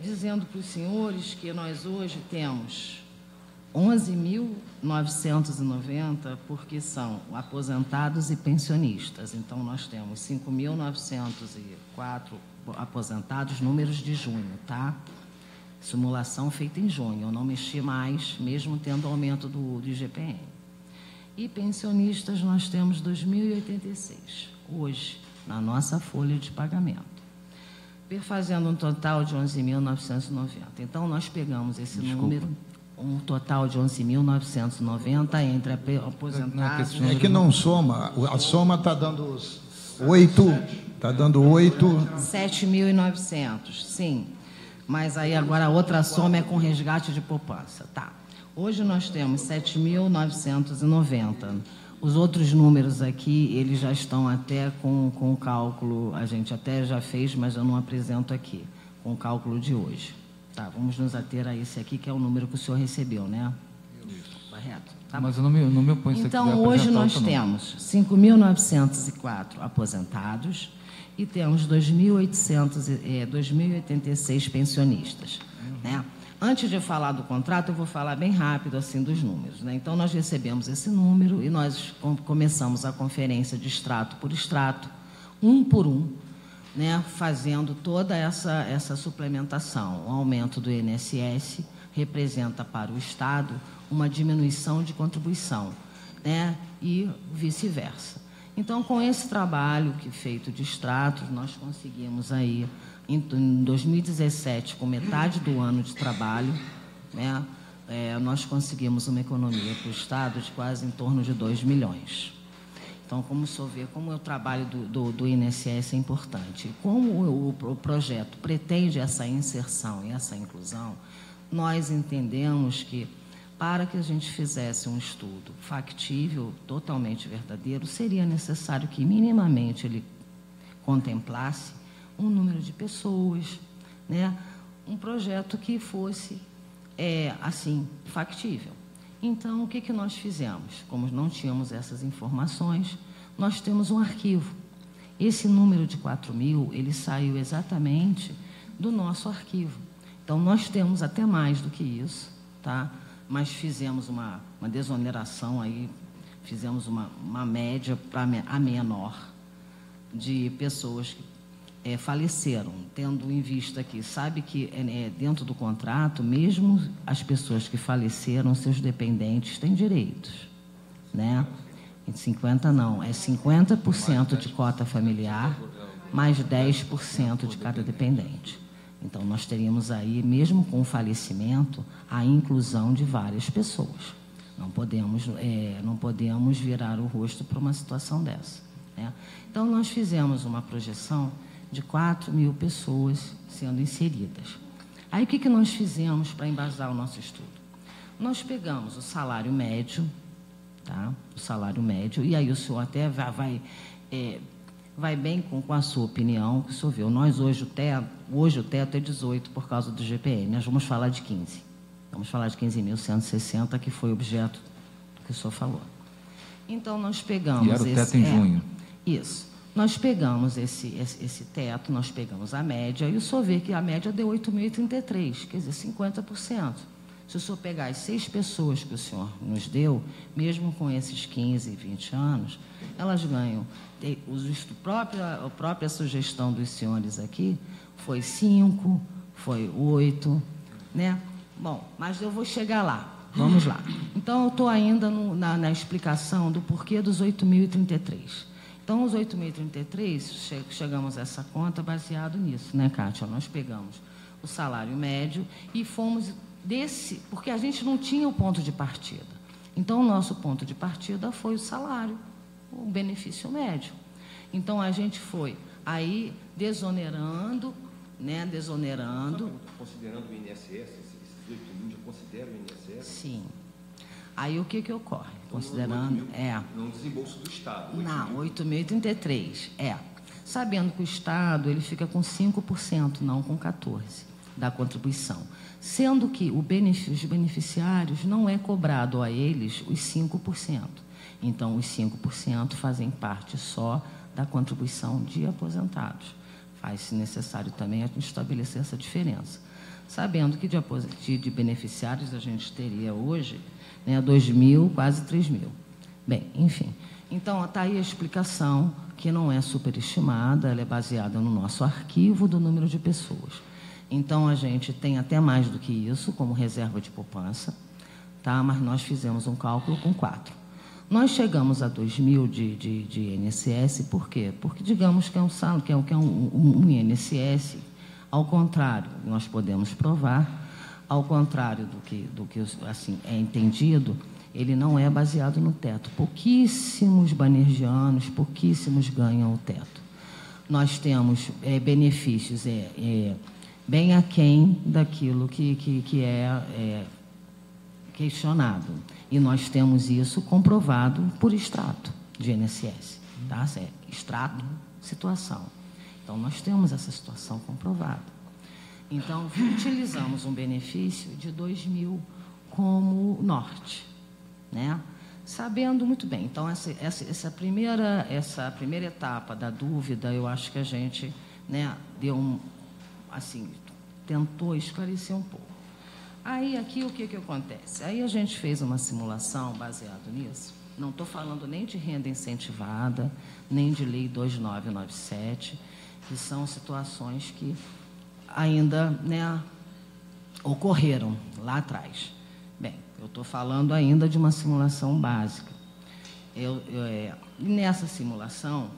S4: dizendo para os senhores que nós hoje temos 11.990, porque são aposentados e pensionistas. Então, nós temos 5.904 aposentados, números de junho, tá? Simulação feita em junho, eu não mexi mais, mesmo tendo aumento do IGPM. E pensionistas, nós temos 2.086, hoje, na nossa folha de pagamento, fazendo um total de 11.990. Então, nós pegamos esse número, um total de 11.990 entre aposentados...
S1: É que não soma, a soma está dando 8, está dando 8...
S4: 7.900, sim. Mas aí agora a outra soma é com resgate de poupança. Tá. Hoje nós temos 7.990. Os outros números aqui, eles já estão até com cálculo, a gente até já fez, mas eu não apresento aqui, com o cálculo de hoje. Tá, vamos nos ater a esse aqui, que é o número que o senhor recebeu, né? Isso. Correto? Tá.
S2: Mas no meu ponto, se
S4: então,
S2: quiser
S4: hoje nós
S2: outra,
S4: temos 5.904 aposentados e temos 2.086 pensionistas, né? Antes de falar do contrato, eu vou falar bem rápido assim dos números, né? Então, nós recebemos esse número e nós começamos a conferência de extrato por extrato, um por um, né? Fazendo toda essa suplementação. O aumento do INSS representa para o Estado uma diminuição de contribuição, né? E vice-versa. Então, com esse trabalho feito de extratos, nós conseguimos aí, em 2017, com metade do ano de trabalho, né, nós conseguimos uma economia para o Estado de quase em torno de 2 milhões. Então, como o senhor vê, como o trabalho do INSS é importante. Como o projeto pretende essa inserção e essa inclusão, nós entendemos que, para que a gente fizesse um estudo factível, totalmente verdadeiro, seria necessário que, minimamente, ele contemplasse um número de pessoas, né? Um projeto que fosse, assim, factível. Então, o que nós fizemos? Como não tínhamos essas informações, nós temos um arquivo. Esse número de 4.000, ele saiu exatamente do nosso arquivo. Então, nós temos até mais do que isso, tá? Mas fizemos uma desoneração aí, fizemos uma média a menor de pessoas que faleceram, tendo em vista que, sabe que dentro do contrato, mesmo as pessoas que faleceram, seus dependentes têm direitos, né? 50 não, é 50% de cota familiar, mais 10% de cada dependente. Então, nós teríamos aí, mesmo com o falecimento, a inclusão de várias pessoas. Não podemos virar o rosto para uma situação dessa, né? Então, nós fizemos uma projeção de 4.000 pessoas sendo inseridas. Aí, o que nós fizemos para embasar o nosso estudo? Nós pegamos o salário médio, tá? O salário médio, e aí o senhor até vai bem com a sua opinião, que o senhor viu. Nós hoje o teto é 18 por causa do GPM, nós vamos falar de 15. Vamos falar de 15.160, que foi objeto do que o senhor falou. Então, nós pegamos...
S2: E era o teto em junho.
S4: Isso. Nós pegamos esse teto, nós pegamos a média, e o senhor vê que a média deu 8.033, quer dizer, 50%. Se o senhor pegar as 6 pessoas que o senhor nos deu, mesmo com esses 15, 20 anos, elas ganham... A própria sugestão dos senhores aqui foi 5, foi 8, né? Bom, mas eu vou chegar lá. Vamos lá. Então, eu estou ainda na explicação do porquê dos 8.033. Então, os 8.033, chegamos a essa conta baseado nisso, né, Kátia? Nós pegamos o salário médio e fomos porque a gente não tinha o ponto de partida. Então, o nosso ponto de partida foi o salário, o benefício médio. Então, a gente foi aí desonerando, né, desonerando.
S5: Considerando o INSS, esses 8.000 já consideram o INSS?
S4: Sim. Aí, o que ocorre?
S5: Então,
S4: Considerando...
S5: Não desembolso do Estado. 8.000.
S4: Não, 8.033, sabendo que o Estado ele fica com 5%, não com 14%, da contribuição. Sendo que os beneficiários não é cobrado a eles os 5%. Então, os 5% fazem parte só da contribuição de aposentados. faz-se necessário também a gente estabelecer essa diferença. Sabendo que de beneficiários a gente teria hoje, né, 2.000, quase 3.000. Bem, enfim. Então, está aí a explicação, que não é superestimada, ela é baseada no nosso arquivo do número de pessoas. Então, a gente tem até mais do que isso, como reserva de poupança, tá? Mas nós fizemos um cálculo com 4. Nós chegamos a 2.000 de INSS, por quê? Porque, digamos que é um INSS, ao contrário, nós podemos provar, ao contrário do que assim, é entendido, ele não é baseado no teto. Pouquíssimos banergianos, pouquíssimos ganham o teto. Nós temos benefícios bem aquém daquilo que é questionado. E nós temos isso comprovado por extrato de INSS. Tá? Extrato, situação. Então, nós temos essa situação comprovada. Então, utilizamos um benefício de 2.000 como norte, né? Sabendo muito bem. Então, essa primeira etapa da dúvida, eu acho que a gente, né, tentou esclarecer um pouco. Aí, aqui, o que acontece? Aí, a gente fez uma simulação baseada nisso. Não estou falando nem de renda incentivada, nem de lei 2997, que são situações que ainda, né, ocorreram lá atrás. Bem, eu estou falando ainda de uma simulação básica. Nessa simulação,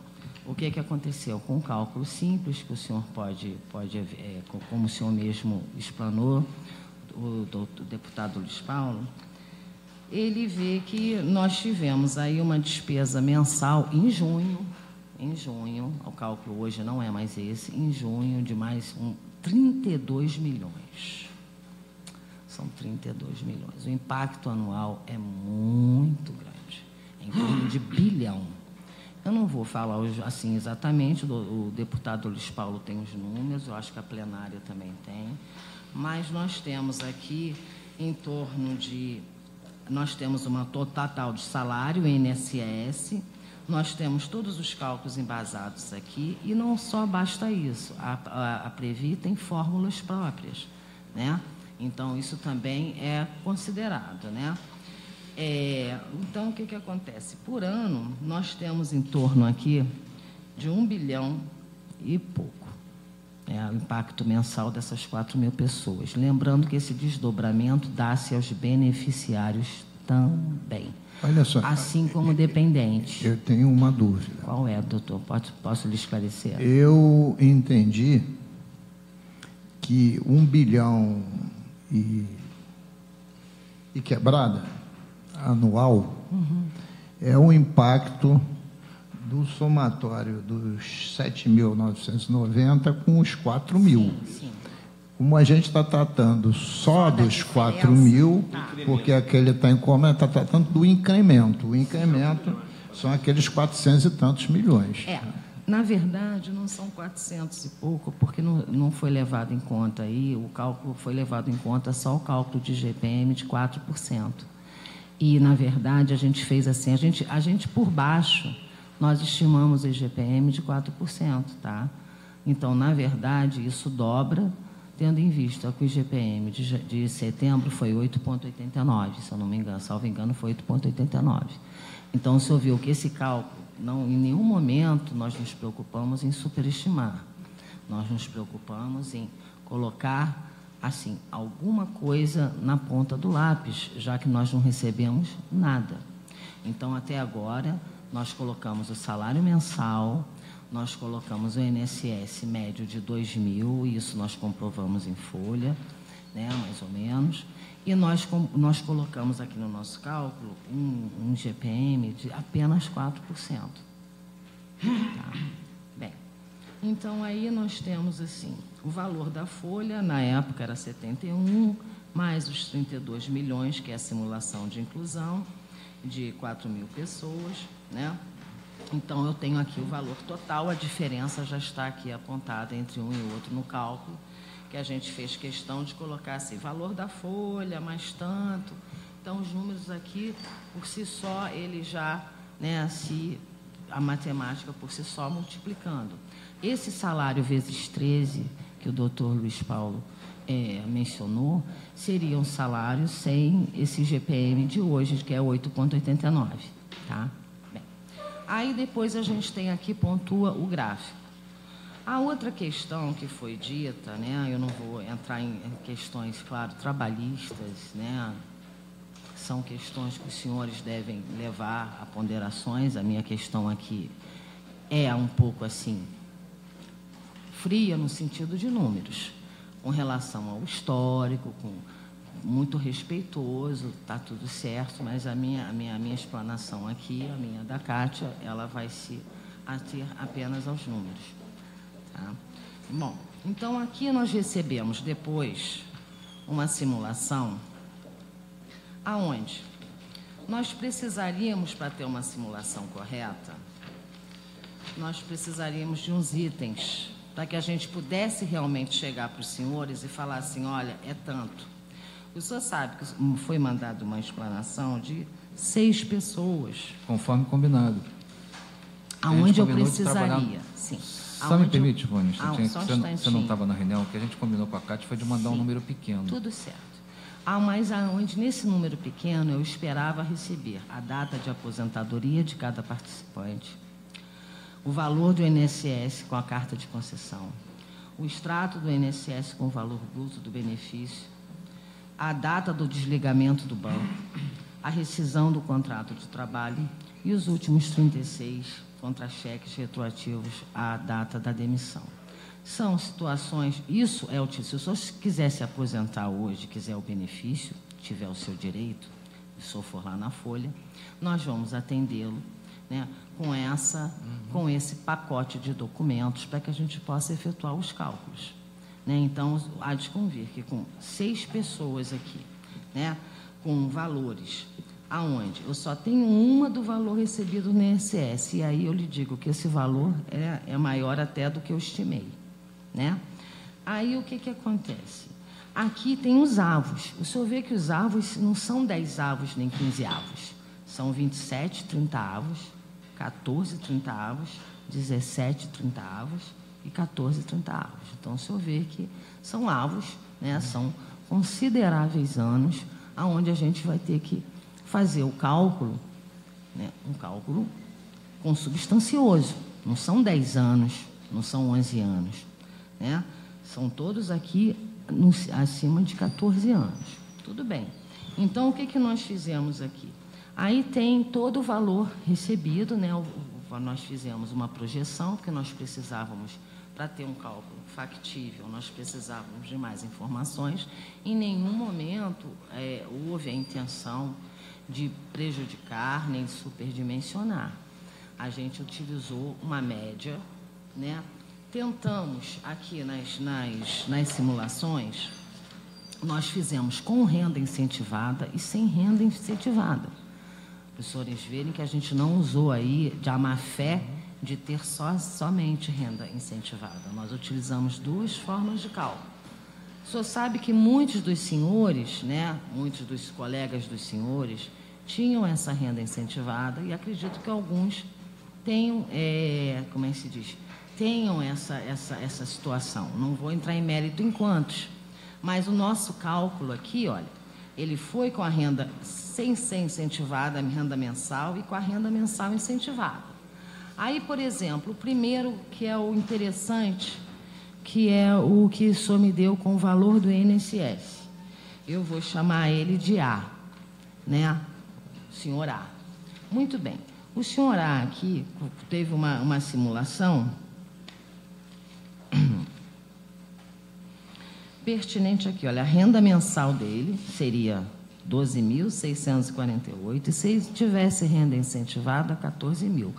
S4: o que aconteceu? Com um cálculo simples, que o senhor pode como o senhor mesmo explanou, o deputado Luiz Paulo, ele vê que nós tivemos aí uma despesa mensal em junho, o cálculo hoje não é mais esse, em junho de mais 32 milhões. São 32 milhões. O impacto anual é muito grande, em torno de bilhão. Eu não vou falar hoje, assim exatamente, o deputado Luiz Paulo tem os números, eu acho que a plenária também tem, mas nós temos aqui em torno de... Nós temos uma total de salário, INSS, nós temos todos os cálculos embasados aqui, e não só basta isso, a Previ tem fórmulas próprias, né? Então, isso também é considerado, né? Então, o que acontece? Por ano, nós temos em torno aqui de 1 bilhão e pouco, o impacto mensal dessas 4.000 pessoas. Lembrando que esse desdobramento dá-se aos beneficiários também.
S1: Olha só,
S4: assim como dependentes.
S1: Eu tenho uma dúvida.
S4: Qual é, doutor? Posso lhe esclarecer?
S1: Eu entendi que 1 bilhão e quebrada anual é o impacto do somatório dos 7.990 com os 4.000.
S4: Sim.
S1: Como a gente está tratando só dos 4.000, porque aquele está em coma, está tratando do incremento. O incremento são aqueles 400 e tantos milhões.
S4: Na verdade, não são 400 e pouco, porque não foi levado em conta aí, o cálculo foi levado em conta só o cálculo de IGPM de 4%. E, na verdade, a gente fez assim, a gente por baixo, nós estimamos o IGPM de 4%, tá? Então, na verdade, isso dobra, tendo em vista que o IGPM de setembro foi 8,89, se eu não me engano, salvo engano, foi 8,89. Então, o senhor viu que esse cálculo, não, em nenhum momento nós nos preocupamos em superestimar. Nós nos preocupamos em colocar, assim, alguma coisa na ponta do lápis, já que nós não recebemos nada. Então, até agora, nós colocamos o salário mensal, nós colocamos o INSS médio de 2.000, isso nós comprovamos em folha, né, mais ou menos, e nós colocamos aqui no nosso cálculo um GPM de apenas 4%. Tá? Bem, então aí nós temos assim, o valor da folha, na época era 71, mais os 32 milhões, que é a simulação de inclusão, de 4.000 pessoas, né? Então, eu tenho aqui o valor total, a diferença já está aqui apontada entre um e outro no cálculo, que a gente fez questão de colocar assim, valor da folha, mais tanto. Então, os números aqui, por si só, eles já, né, se a matemática por si só multiplicando. Esse salário vezes 13, que o doutor Luiz Paulo mencionou, seria um salário sem esse GPM de hoje, que é 8,89. Tá? Bem, aí depois a gente tem aqui, pontua o gráfico. A outra questão que foi dita, né, eu não vou entrar em questões, claro, trabalhistas, né, são questões que os senhores devem levar a ponderações. A minha questão aqui é um pouco assim, fria no sentido de números, com relação ao histórico, muito respeitoso, está tudo certo, mas a minha explanação aqui, a minha da Kátia, ela vai se ater apenas aos números. Tá? Bom, então aqui nós recebemos depois uma simulação aonde nós precisaríamos, para ter uma simulação correta, nós precisaríamos de uns itens para que a gente pudesse realmente chegar para os senhores e falar assim, olha, é tanto. O senhor sabe que foi mandada uma explanação de 6 pessoas.
S2: Conforme combinado.
S4: Aonde eu precisaria, sim.
S2: Só me permite, Ivone,
S4: você
S2: não estava na reunião, o que a gente combinou com a Cátia foi de mandar um número pequeno.
S4: Tudo certo. Mas aonde nesse número pequeno eu esperava receber a data de aposentadoria de cada participante, o valor do INSS com a carta de concessão, o extrato do INSS com o valor bruto do benefício, a data do desligamento do banco, a rescisão do contrato de trabalho e os últimos 36 contra-cheques retroativos à data da demissão. São situações, isso é o tipo, se o senhor quiser se aposentar hoje, quiser o benefício, tiver o seu direito, se o senhor for lá na folha, nós vamos atendê-lo, né, com esse pacote de documentos para que a gente possa efetuar os cálculos. Né? Então, há de convir que com 6 pessoas aqui, né, com valores, aonde eu só tenho uma do valor recebido no INSS, e aí eu lhe digo que esse valor é maior até do que eu estimei. Né? Aí o que acontece? Aqui tem os avos. O senhor vê que os avos não são 10 avos nem 15 avos. São 27, 30 avos, 14, 30 avos, 17, 30 avos e 14, 30 avos. Então, o senhor vê que são avos, né? São consideráveis anos, onde a gente vai ter que fazer o cálculo, né? Um cálculo consubstancioso. Não são 10 anos, não são 11 anos. Né? São todos aqui acima de 14 anos. Tudo bem. Então, o que nós fizemos aqui? Aí tem todo o valor recebido, né? Nós fizemos uma projeção, porque nós precisávamos, para ter um cálculo factível, nós precisávamos de mais informações. Em nenhum momento houve a intenção de prejudicar nem de superdimensionar. A gente utilizou uma média, né? Tentamos aqui nas simulações, nós fizemos com renda incentivada e sem renda incentivada. Para os senhores verem que a gente não usou aí de a má fé de ter somente renda incentivada. Nós utilizamos 2 formas de cálculo. O senhor sabe que muitos dos senhores, né, muitos dos colegas dos senhores, tinham essa renda incentivada e acredito que alguns tenham, como é que se diz, tenham essa situação. Não vou entrar em mérito em quantos, mas o nosso cálculo aqui, olha, ele foi com a renda sem ser incentivada, a renda mensal, e com a renda mensal incentivada. Aí, por exemplo, o primeiro, que é o interessante, que é o que o senhor me deu com o valor do INSS. Eu vou chamar ele de A, né? Senhor A. Muito bem. O senhor A aqui teve uma simulação pertinente aqui, olha, a renda mensal dele seria 12.648 e se tivesse renda incentivada, 14.000.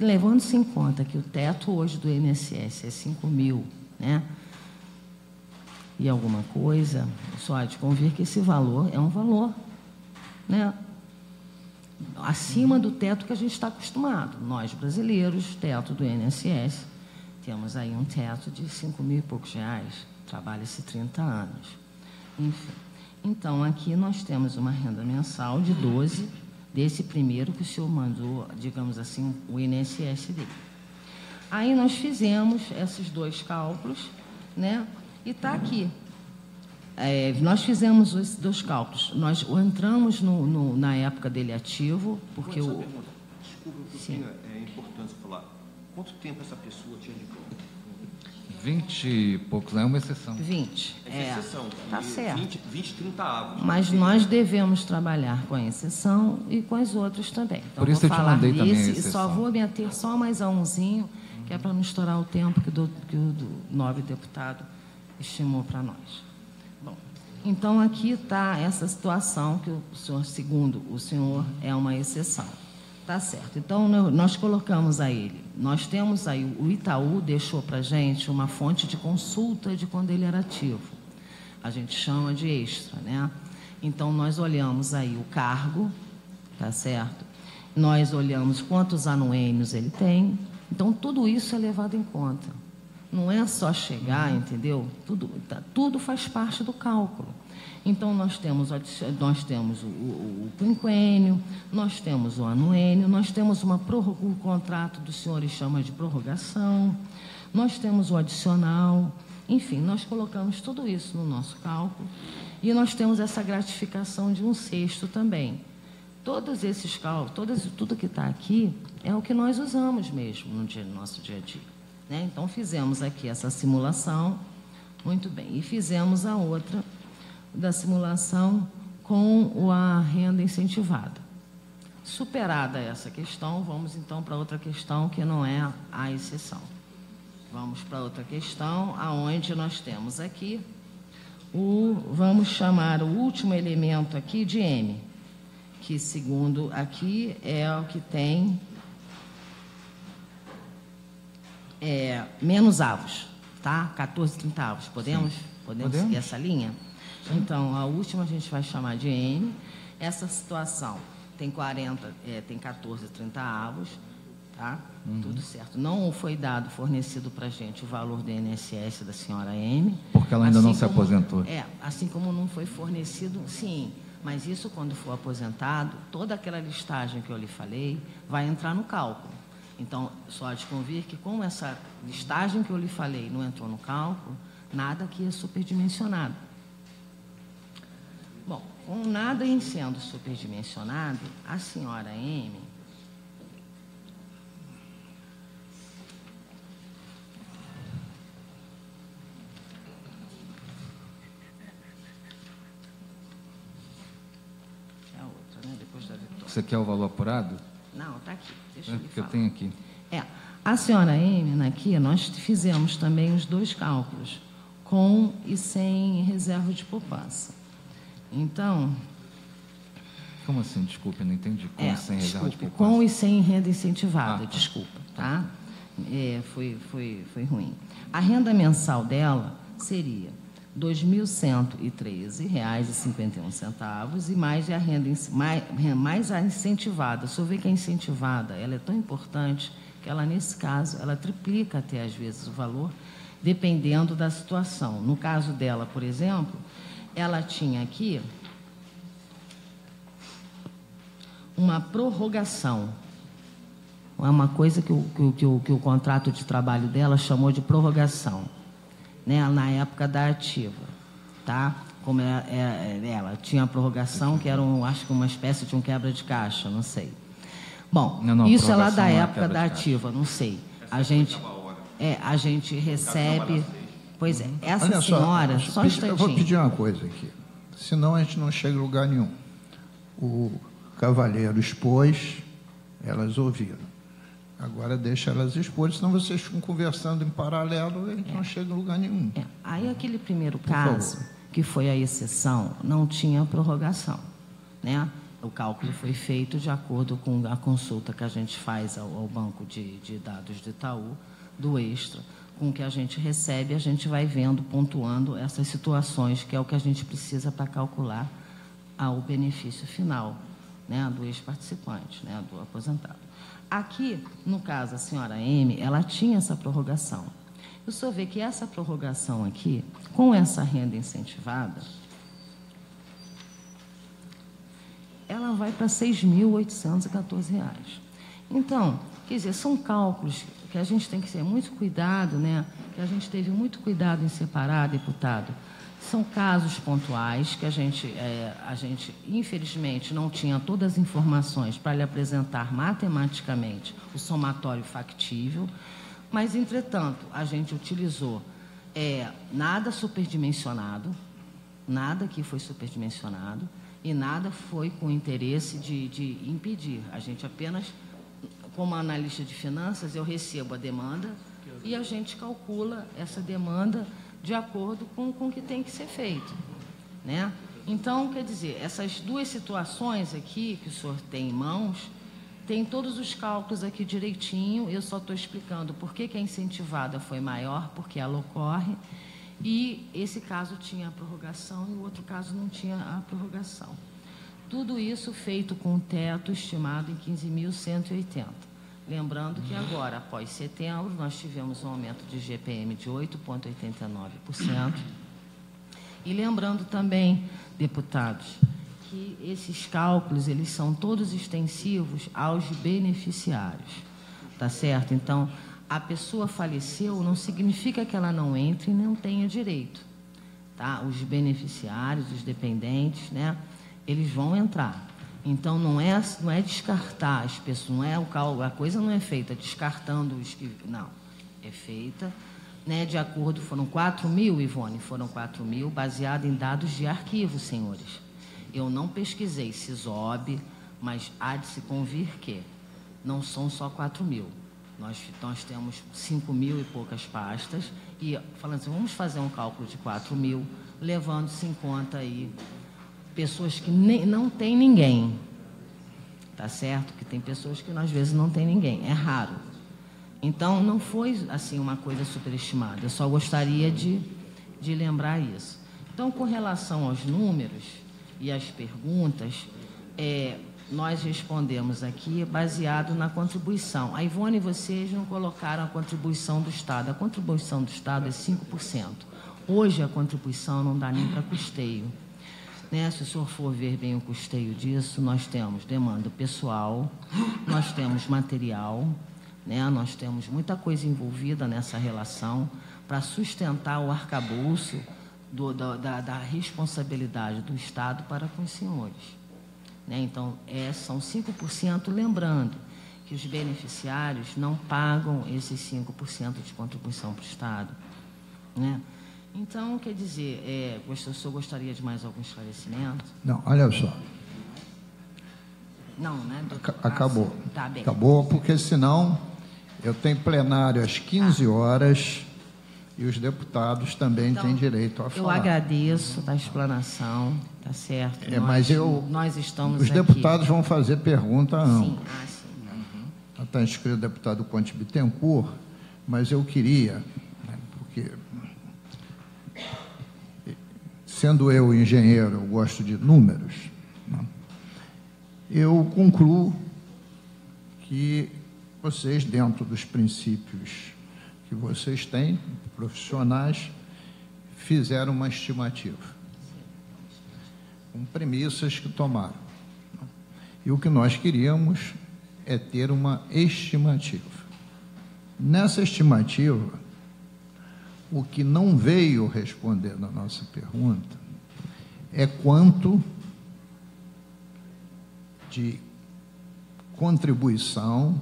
S4: Levando-se em conta que o teto hoje do INSS é 5.000, né? E alguma coisa, só há de convir que esse valor é um valor, né, acima do teto que a gente está acostumado. Nós, brasileiros, teto do INSS, temos aí um teto de 5.000 e poucos reais, trabalha-se 30 anos. Enfim, então, aqui nós temos uma renda mensal de desse primeiro que o senhor mandou, digamos assim, o INSS dele. Aí nós fizemos esses 2 cálculos, né? E está aqui. Nós fizemos os 2 cálculos. Nós entramos na época dele ativo, porque
S5: Desculpa, um pouquinho, é importante falar. Quanto tempo essa pessoa tinha de plano?
S2: 20 e poucos, é uma exceção.
S4: 20.
S5: É exceção.
S4: Tá certo.
S5: 20, 30 avos.
S4: Mas nós devemos trabalhar com a exceção e com as outras também. Então,
S2: Por isso eu te mandei também a
S4: e
S2: exceção.
S4: só vou me ater só mais a umzinho, que é para não estourar o tempo que o nobre deputado estimou para nós. Bom, então aqui está essa situação que o senhor, segundo o senhor, é uma exceção. Tá certo. Então, nós colocamos a ele. Nós temos aí, o Itaú deixou para a gente uma fonte de consulta de quando ele era ativo. A gente chama de extra, né? Então, nós olhamos aí o cargo, tá certo? Nós olhamos quantos anuênios ele tem. Então, tudo isso é levado em conta. Não é só chegar, entendeu? Tudo faz parte do cálculo. Então, nós temos o quinquênio, nós temos o anuênio, nós temos o contrato dos senhores chama de prorrogação, nós temos o adicional, enfim, nós colocamos tudo isso no nosso cálculo e nós temos essa gratificação de 1/6 também. Todos esses cálculos, tudo que está aqui é o que nós usamos mesmo no nosso dia a dia, né? Então, fizemos aqui essa simulação, muito bem, e fizemos a outra da simulação com a renda incentivada. Superada essa questão, vamos então para outra questão que não é a exceção. Vamos para outra questão, aonde nós temos aqui vamos chamar o último elemento aqui de M, que segundo aqui é o que tem menos avos, tá? 14 30avos. Podemos seguir essa linha? Então, a última a gente vai chamar de N. Essa situação tem 14 30avos, tá? Tudo certo. Não foi fornecido para a gente o valor do INSS da senhora M.
S2: Porque ela ainda não se aposentou.
S4: Assim como não foi fornecido, sim. Mas isso, quando for aposentado, toda aquela listagem que eu lhe falei vai entrar no cálculo. Então, só de convir que, como essa listagem que eu lhe falei não entrou no cálculo, nada aqui é superdimensionado. Bom, com nada em sendo superdimensionado, a senhora M é a outra, né? Depois da vitória.
S2: Você quer o valor apurado?
S4: Não, está aqui. Deixa eu lhe
S2: Porque eu
S4: falar.
S2: tenho aqui.
S4: A senhora M, aqui, nós fizemos também os 2 cálculos, com e sem reserva de poupança. Então...
S2: Como assim? Desculpe, eu não entendi. Com e sem reserva de poupança?
S4: Com e sem renda incentivada,
S2: tá.
S4: desculpa, tá? Foi ruim. A renda mensal dela seria R$ 2.113,51 e mais a renda mais a incentivada. Se eu ver que a incentivada ela é tão importante que ela, nesse caso, ela triplica até às vezes o valor, dependendo da situação. No caso dela, por exemplo, ela tinha aqui uma prorrogação. É uma coisa que o contrato de trabalho dela chamou de prorrogação, né, na época da ativa, tá? Como ela tinha a prorrogação, que era, acho que uma espécie de um quebra de caixa, não sei. Bom,
S2: não,
S4: isso é lá da
S2: não é
S4: época da ativa, não sei. A gente recebe... Pois é, essa
S1: Olha
S4: senhora... Só um instantinho.
S1: Eu vou pedir uma coisa aqui, senão a gente não chega em lugar nenhum. O cavalheiro expôs, elas ouviram. Agora deixa elas expor, senão vocês ficam conversando em paralelo e a gente não chega em lugar nenhum.
S4: Aí aquele primeiro caso, que foi a exceção, não tinha prorrogação, né? O cálculo foi feito de acordo com a consulta que a gente faz ao banco de dados do Itaú, do Extra. Com o que a gente recebe, a gente vai vendo, pontuando essas situações, que é o que a gente precisa para calcular o benefício final, né, do ex-participante, né, do aposentado. Aqui, no caso, a senhora M, ela tinha essa prorrogação. O senhor vê que essa prorrogação aqui, com essa renda incentivada, ela vai para R$ 6.814. Então, quer dizer, são cálculos que a gente tem que ter muito cuidado, né? Que a gente teve muito cuidado em separar, deputado. São casos pontuais que a gente, infelizmente, não tinha todas as informações para lhe apresentar matematicamente o somatório factível, mas, entretanto, a gente utilizou nada superdimensionado, nada que foi superdimensionado e nada foi com interesse de impedir. A gente apenas, como analista de finanças, eu recebo a demanda e a gente calcula essa demanda de acordo com o que tem que ser feito, né? Então, quer dizer, essas duas situações aqui que o senhor tem em mãos, tem todos os cálculos aqui direitinho, eu só estou explicando por que a incentivada foi maior, porque ela ocorre, e esse caso tinha a prorrogação e o outro caso não tinha a prorrogação. Tudo isso feito com o teto estimado em 15.180. Lembrando que agora, após setembro, nós tivemos um aumento de GPM de 8,89%. E lembrando também, deputados, que esses cálculos, eles são todos extensivos aos beneficiários, tá certo? Então, a pessoa faleceu não significa que ela não entre e não tenha direito, tá? Os beneficiários, os dependentes, né? Eles vão entrar. Então, não é descartar as pessoas, a coisa não é feita descartando os que... Não, é feita, né, de acordo... Foram 4.000, Ivone, foram 4.000, baseado em dados de arquivo, senhores. Eu não pesquisei CISOB, mas há de se convir que não são só 4.000. Nós temos 5.000 e poucas pastas, e falando assim, vamos fazer um cálculo de 4.000, levando-se em conta aí pessoas que não tem ninguém, tá certo? Que tem pessoas que às vezes não tem ninguém, é raro. Então, não foi assim uma coisa superestimada, eu só gostaria de lembrar isso. Então, com relação aos números e às perguntas, nós respondemos aqui baseado na contribuição. A Ivone, vocês não colocaram a contribuição do Estado. A contribuição do Estado é 5%. Hoje, a contribuição não dá nem para custeio. Né? Se o senhor for ver bem o custeio disso, nós temos demanda pessoal, nós temos material, né? Nós temos muita coisa envolvida nessa relação para sustentar o arcabouço da responsabilidade do Estado para com os senhores. Né? Então, são 5%, lembrando que os beneficiários não pagam esses 5% de contribuição para o Estado. Né? Então, quer dizer, o senhor gostaria de mais algum esclarecimento?
S1: Não, olha só.
S4: Não, né?
S1: Acabou.
S4: Tá bem.
S1: Acabou, porque senão eu tenho plenário às 15 horas e os deputados também têm direito a falar.
S4: Eu agradeço a explanação, tá certo?
S1: Mas
S4: nós estamos
S1: os
S4: aqui.
S1: deputados vão fazer pergunta, não.
S4: Sim, sim.
S1: Está inscrito o deputado Conte Bittencourt, mas eu queria, né, porque... Sendo eu engenheiro, eu gosto de números, né? Eu concluo que vocês, dentro dos princípios que vocês têm, profissionais, fizeram uma estimativa, com premissas que tomaram. E o que nós queríamos é ter uma estimativa. Nessa estimativa, o que não veio responder na nossa pergunta é quanto de contribuição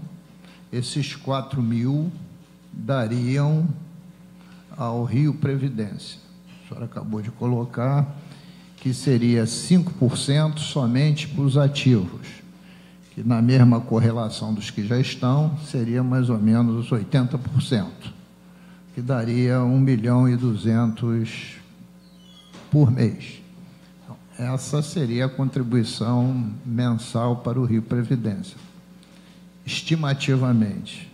S1: esses 4.000 dariam ao Rio Previdência. A senhora acabou de colocar que seria 5% somente para os ativos, que na mesma correlação dos que já estão, seria mais ou menos 80%. Que daria 1.200.000 por mês. Então, essa seria a contribuição mensal para o Rio Previdência. Estimativamente.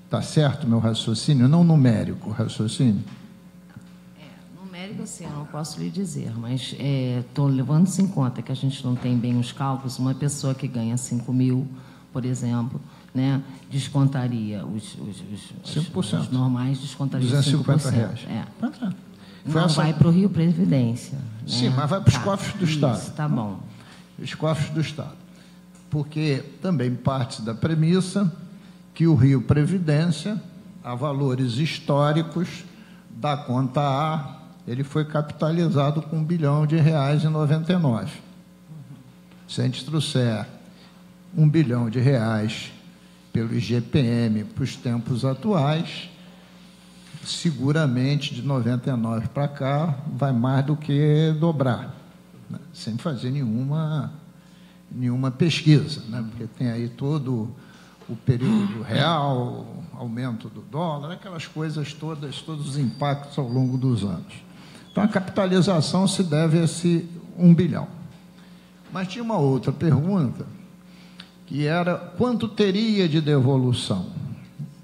S1: Está certo meu raciocínio? Não numérico, raciocínio?
S4: Numérico, assim, eu não posso lhe dizer, mas estou levando-se em conta que a gente não tem bem os cálculos. Uma pessoa que ganha 5.000, por exemplo, né, descontaria os
S1: 5%.
S4: Os normais, descontaria
S1: R$250.
S4: Não vai para o Rio Previdência.
S1: Sim,
S4: né?
S1: mas vai para os cofres do Estado.
S4: Tá bom.
S1: os cofres do Estado. Porque também parte da premissa que o Rio Previdência, a valores históricos da conta A, ele foi capitalizado com R$ 1 bilhão em 99. Se a gente trouxer R$ 1 bilhão pelo IGPM para os tempos atuais, seguramente de 99 para cá vai mais do que dobrar, né? Sem fazer nenhuma pesquisa, né? Porque tem aí todo o período real, aumento do dólar, aquelas coisas todas, todos os impactos ao longo dos anos. Então, a capitalização se deve a esse 1 bilhão. Mas tinha uma outra pergunta, que era quanto teria de devolução?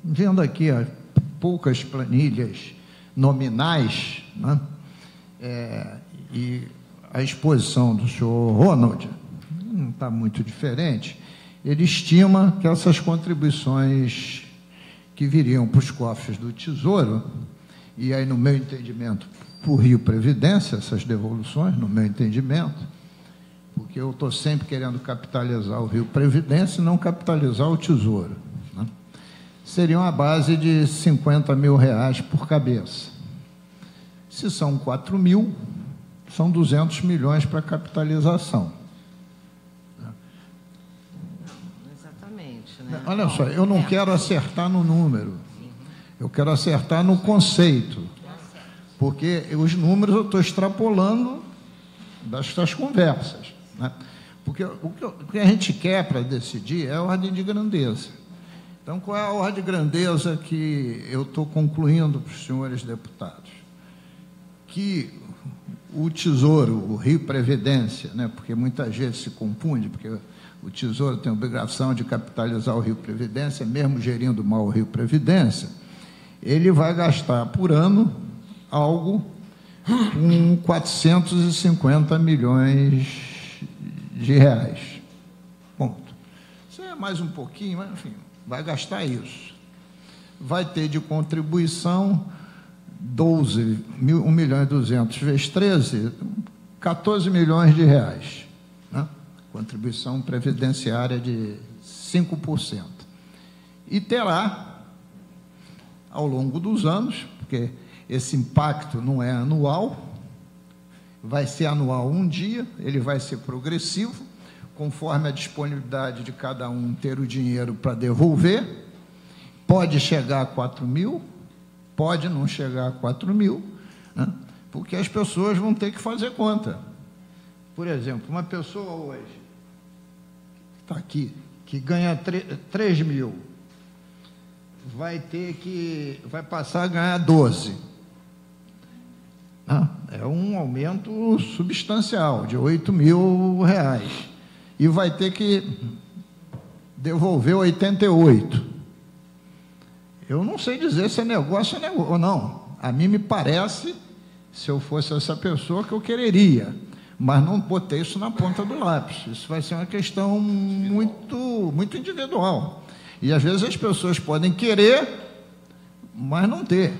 S1: Vendo aqui as poucas planilhas nominais, né? E a exposição do senhor Ronald não está muito diferente. Ele estima que essas contribuições que viriam para os cofres do Tesouro, e aí, no meu entendimento, para o Rio Previdência, essas devoluções, no meu entendimento, porque eu estou sempre querendo capitalizar o Rio Previdência e não capitalizar o Tesouro, né? Seriam a base de R$ 50 mil por cabeça. Se são 4 mil, são 200 milhões para capitalização.
S4: Exatamente, né?
S1: Olha só, eu não quero acertar no número, eu quero acertar no conceito, porque os números eu estou extrapolando das conversas, né? Porque o que a gente quer para decidir é a ordem de grandeza. Então, qual é a ordem de grandeza que eu estou concluindo para os senhores deputados? Que o Tesouro, o Rio Previdência, né? Porque muita gente se confunde, porque o Tesouro tem a obrigação de capitalizar o Rio Previdência, mesmo gerindo mal o Rio Previdência, ele vai gastar por ano algo com 450 milhões de reais. Ponto. Isso é mais um pouquinho, mas, enfim, vai gastar isso. Vai ter de contribuição 1 milhão e 200 vezes 13, 14 milhões de reais, né? Contribuição previdenciária de 5%. E terá, ao longo dos anos, porque esse impacto não é anual, vai ser anual um dia, ele vai ser progressivo, conforme a disponibilidade de cada um ter o dinheiro para devolver. Pode chegar a 4 mil, pode não chegar a 4 mil, né? Porque as pessoas vão ter que fazer conta. Por exemplo, uma pessoa hoje, está aqui, que ganha 3 mil, vai passar a ganhar 12. É um aumento substancial, de 8 mil reais. E vai ter que devolver 88. Eu não sei dizer se é negócio ou não. A mim me parece, se eu fosse essa pessoa, que eu quereria. Mas não botei isso na ponta do lápis. Isso vai ser uma questão muito individual. E, às vezes, as pessoas podem querer, mas não ter.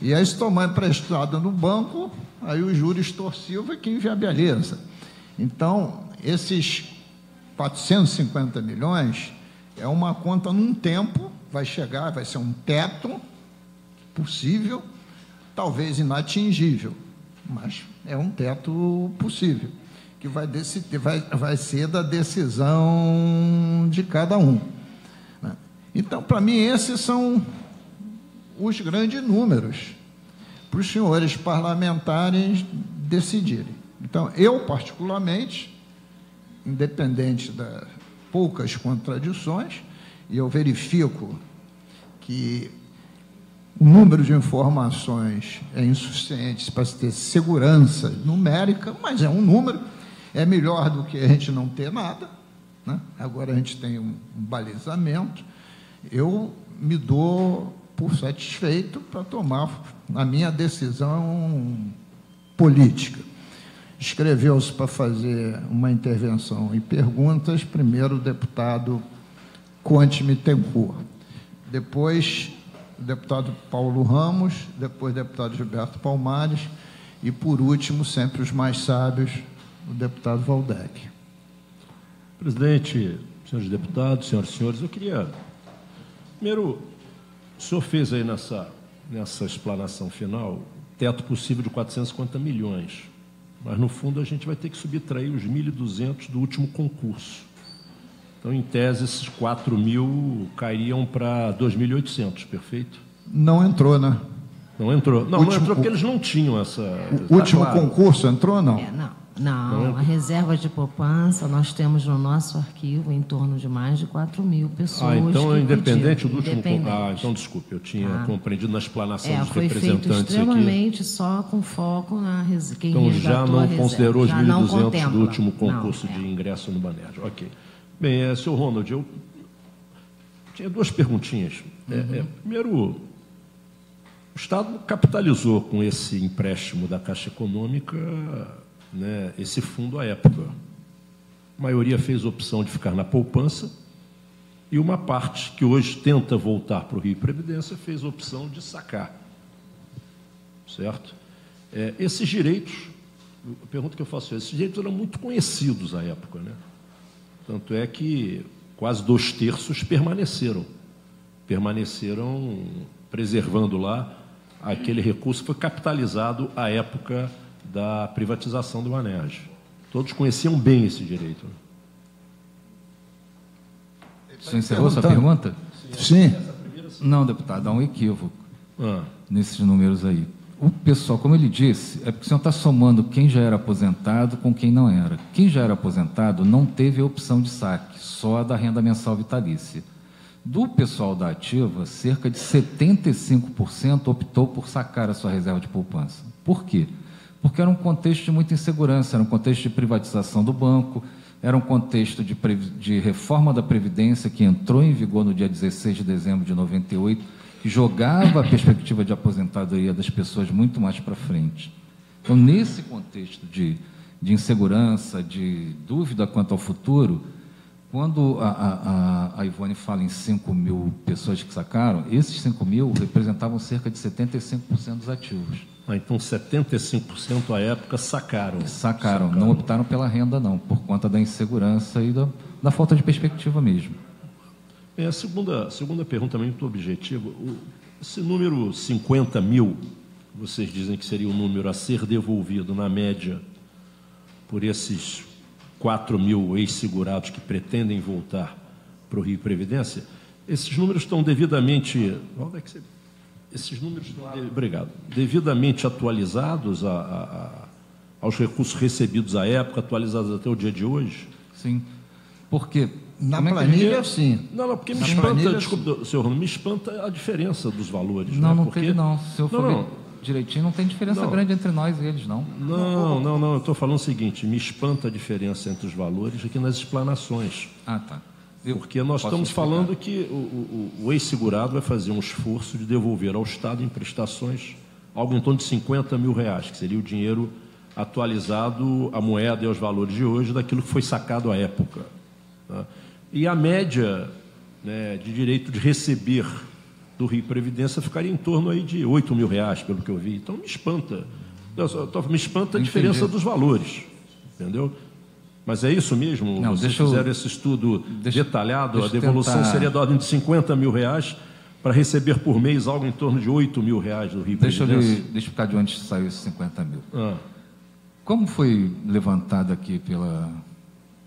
S1: E aí, se tomar emprestado no banco, aí o juros extorsivo é que inviabiliza. Então, esses 450 milhões é uma conta num tempo, vai chegar, vai ser um teto possível, talvez inatingível, mas é um teto possível, que vai ser da decisão de cada um, né? Então, para mim, esses são os grandes números para os senhores parlamentares decidirem. Então, eu, particularmente, independente das poucas contradições, e eu verifico que o número de informações é insuficiente para se ter segurança numérica, mas é um número, é melhor do que a gente não ter nada, né? Agora a gente tem um balizamento. Eu me dou por satisfeito para tomar a minha decisão política. Escreveu-se para fazer uma intervenção e perguntas, primeiro o deputado Conte Mittencourt, depois o deputado Paulo Ramos, depois o deputado Gilberto Palmares e, por último, sempre os mais sábios, o deputado Waldeck.
S6: Presidente, senhores deputados, senhoras e senhores, eu queria... Primeiro, o senhor fez aí nessa explanação final teto possível de 450 milhões, mas, no fundo, a gente vai ter que subtrair os 1.200 do último concurso. Então, em tese, esses 4.000 cairiam para 2.800, perfeito?
S1: Não entrou, né?
S6: Não entrou. Não entrou porque eles não tinham essa...
S1: O último concurso entrou, não?
S4: Não, a reserva de poupança, nós temos no nosso arquivo em torno de mais de 4.000 pessoas.
S6: Então é independente do último
S4: concurso.
S6: então desculpe, eu tinha compreendido na explanação dos
S4: foi
S6: representantes
S4: feito extremamente
S6: aqui.
S4: só com foco na quem
S6: então já não considerou os 1.200 do último
S4: não,
S6: concurso de ingresso no Banerj. Ok. Bem, senhor Ronald, eu tinha duas perguntinhas. Primeiro, o Estado capitalizou com esse empréstimo da Caixa Econômica, né, esse fundo à época. A maioria fez opção de ficar na poupança e uma parte que hoje tenta voltar para o Rio Previdência fez opção de sacar. Certo? Esses direitos, a pergunta que eu faço é, esses direitos eram muito conhecidos à época, né? Tanto é que quase 2/3 permaneceram preservando lá aquele recurso que foi capitalizado à época da privatização do Banerj. Todos conheciam bem esse direito.
S2: Você encerrou sua pergunta?
S1: Sim.
S2: Não, deputado, há um equívoco nesses números aí. O pessoal, como ele disse, é porque o senhor está somando quem já era aposentado com quem não era. Quem já era aposentado não teve a opção de saque, só a da renda mensal vitalícia. Do pessoal da ativa, cerca de 75% optou por sacar a sua reserva de poupança. Por quê? Porque era um contexto de muita insegurança, era um contexto de privatização do banco, era um contexto de reforma da Previdência que entrou em vigor no dia 16 de dezembro de 98, que jogava a perspectiva de aposentadoria das pessoas muito mais para frente. Então, nesse contexto de insegurança, de dúvida quanto ao futuro, quando a Ivone fala em 5.000 pessoas que sacaram, esses 5.000 representavam cerca de 75% dos ativos.
S6: Então, 75% à época sacaram.
S2: Não optaram pela renda, não, por conta da insegurança e da falta de perspectiva mesmo.
S6: A segunda pergunta também muito objetiva. Esse número 50.000, vocês dizem que seria o número a ser devolvido, na média, por esses 4.000 ex-segurados que pretendem voltar para o Rio Previdência, esses números estão devidamente... Esses números estão devidamente atualizados aos recursos recebidos à época, atualizados até o dia de hoje?
S2: Sim. Por quê?
S1: Na planilha, sim.
S6: Não, porque me espanta, desculpe, senhor Ronaldo, me espanta a diferença dos valores.
S2: Não,
S6: né?
S2: não
S6: porque...
S2: teve, não. Se eu for ver direitinho, não tem diferença grande entre nós e eles, não.
S6: Não, eu estou falando o seguinte, me espanta a diferença entre os valores aqui nas explanações.
S2: Ah, tá.
S6: Porque nós estamos falando que o ex-segurado vai fazer um esforço de devolver ao Estado em prestações algo em torno de R$50.000, que seria o dinheiro atualizado, a moeda e aos valores de hoje, daquilo que foi sacado à época. Tá? E a média, né, de direito de receber do Rio Previdência ficaria em torno aí de R$8.000, pelo que eu vi. Então, me espanta. Me espanta a diferença dos valores, entendeu? Mas é isso mesmo?
S2: Não,
S6: vocês fizeram esse estudo detalhado, a devolução seria da ordem de R$50.000 para receber por mês algo em torno de R$8.000 do Rio Previdência?
S2: Deixa eu explicar de onde saiu esses 50.000. Como foi levantado aqui,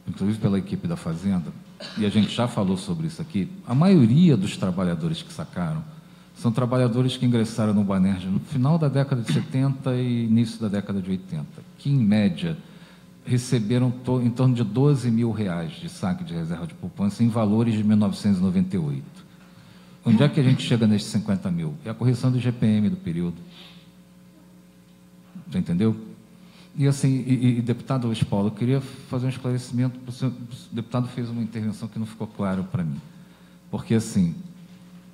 S2: inclusive pela equipe da Fazenda, e a gente já falou sobre isso aqui, a maioria dos trabalhadores que sacaram são trabalhadores que ingressaram no Banerj no final da década de 70 e início da década de 80, que, em média, receberam em torno de R$12.000 de saque de reserva de poupança em valores de 1998. Onde é que a gente chega nesses 50.000? É a correção do IGPM do período. Você entendeu? E assim, deputado Luiz Paulo, eu queria fazer um esclarecimento. O deputado fez uma intervenção que não ficou claro para mim. Porque, assim,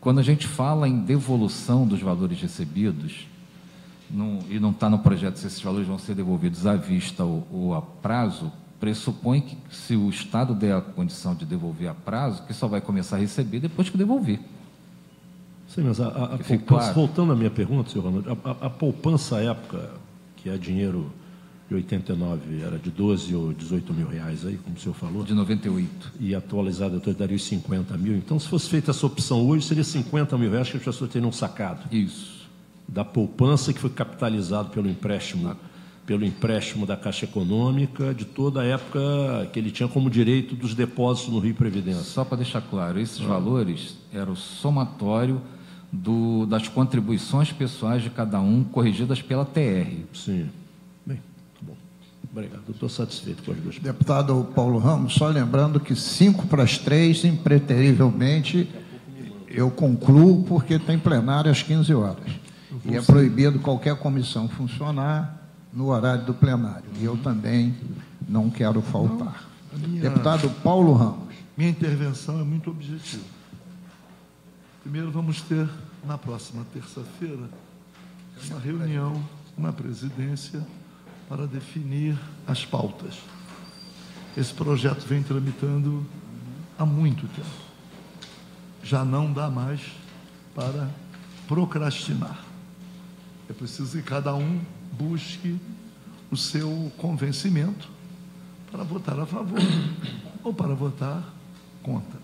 S2: quando a gente fala em devolução dos valores recebidos, e não está no projeto se esses valores vão ser devolvidos à vista ou a prazo, pressupõe que, se o Estado der a condição de devolver a prazo, que só vai começar a receber depois que devolver.
S6: Sim, mas a poupança, claro. Voltando à minha pergunta, senhor Ronaldo, a poupança à época, que é dinheiro de 89 era de 12 ou 18 mil reais aí, como o senhor falou.
S2: De 98.
S6: E atualizado eu daria os 50 mil. Então, se fosse feita essa opção hoje, seria 50 mil reais que as pessoas teriam sacado.
S2: Isso.
S6: Da poupança que foi capitalizado pelo empréstimo da Caixa Econômica, de toda a época que ele tinha como direito dos depósitos no Rio Previdência.
S2: Só para deixar claro, esses valores eram o somatório das contribuições pessoais de cada um, corrigidas pela TR.
S6: Sim. Bem, tá bom. Obrigado. Eu estou satisfeito com as duas.
S1: Deputado Paulo Ramos, só lembrando que 5 para as 3, impreterivelmente, eu concluo, porque tem plenário às 15 horas. E é proibido qualquer comissão funcionar no horário do plenário. E eu também não quero faltar. Deputado Paulo Ramos.
S7: Minha intervenção é muito objetiva. Primeiro, vamos ter, na próxima terça-feira, uma reunião na presidência para definir as pautas. Esse projeto vem tramitando há muito tempo. Já não dá mais para procrastinar. É preciso que cada um busque o seu convencimento para votar a favor ou para votar contra.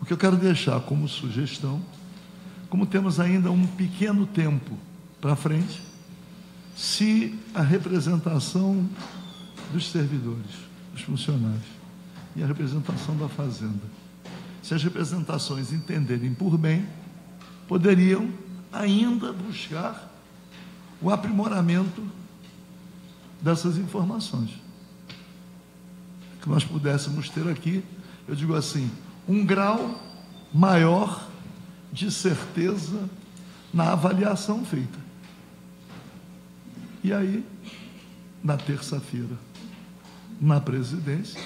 S7: O que eu quero deixar como sugestão, como temos ainda um pequeno tempo para frente, se a representação dos servidores, dos funcionários e a representação da Fazenda, se as representações entenderem por bem, poderiam ainda buscar o aprimoramento dessas informações. Que nós pudéssemos ter aqui, eu digo assim, um grau maior de certeza na avaliação feita. E aí, na terça-feira, na presidência,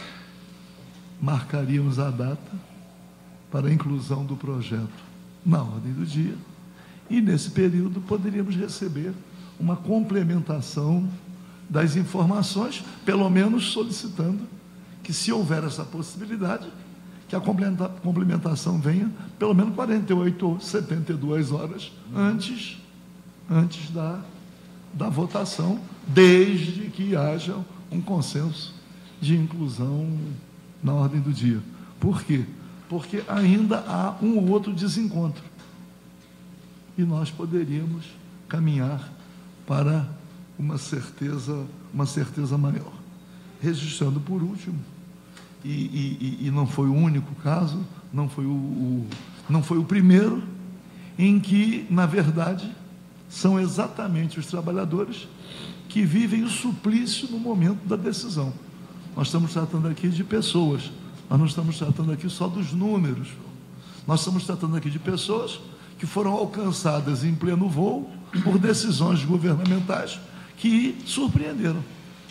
S7: marcaríamos a data para a inclusão do projeto na ordem do dia, e nesse período poderíamos receber uma complementação das informações, pelo menos solicitando que, se houver essa possibilidade, que a complementação venha pelo menos 48 ou 72 horas antes da votação, desde que haja um consenso de inclusão na ordem do dia. Por quê? Porque ainda há um ou outro desencontro. E nós poderíamos caminhar para uma certeza maior. Registrando por último, e não foi o único caso, não foi o primeiro, em que, na verdade, são exatamente os trabalhadores que vivem o suplício no momento da decisão. Nós estamos tratando aqui de pessoas, nós não estamos tratando aqui só dos números, nós estamos tratando aqui de pessoas que foram alcançadas em pleno voo por decisões governamentais que surpreenderam.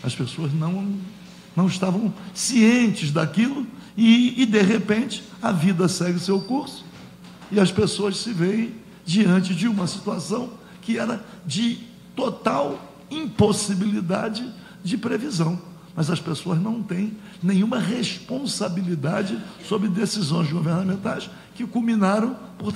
S7: As pessoas não estavam cientes daquilo e, de repente, a vida segue seu curso e as pessoas se veem diante de uma situação que era de total impossibilidade de previsão. Mas as pessoas não têm nenhuma responsabilidade sobre decisões governamentais que culminaram por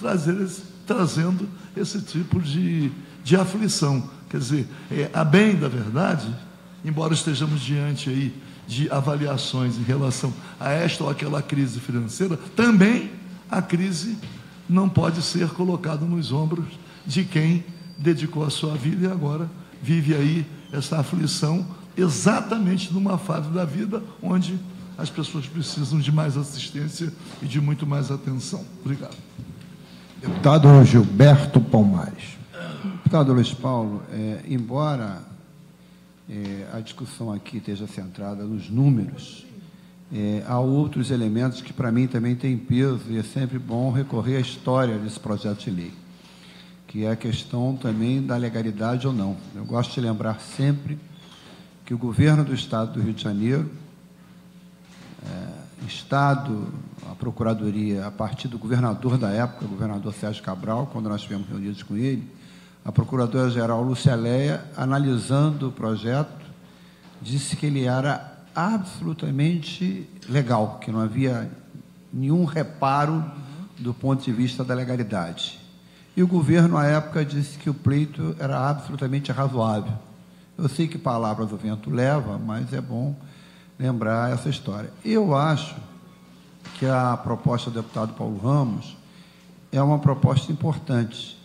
S7: trazendo esse tipo de aflição. Quer dizer, a bem da verdade, embora estejamos diante aí de avaliações em relação a esta ou aquela crise financeira, também a crise não pode ser colocada nos ombros de quem dedicou a sua vida e agora vive aí essa aflição, exatamente numa fase da vida onde as pessoas precisam de mais assistência e de muito mais atenção. Obrigado.
S1: Deputado Gilberto Palmares.
S8: Deputado Luiz Paulo, embora a discussão aqui esteja centrada nos números, há outros elementos que para mim também têm peso e é sempre bom recorrer à história desse projeto de lei, que é a questão também da legalidade ou não. Eu gosto de lembrar sempre que o governo do Estado do Rio de Janeiro, a Procuradoria, a partir do governador da época, o governador Sérgio Cabral, quando nós estivemos reunidos com ele, a Procuradora-Geral Lúcia Leia, analisando o projeto, disse que ele era absolutamente legal, que não havia nenhum reparo do ponto de vista da legalidade. E o governo, à época, disse que o pleito era absolutamente razoável, Eu sei que palavras o vento leva, mas é bom lembrar essa história. Eu acho que a proposta do deputado Paulo Ramos é uma proposta importante,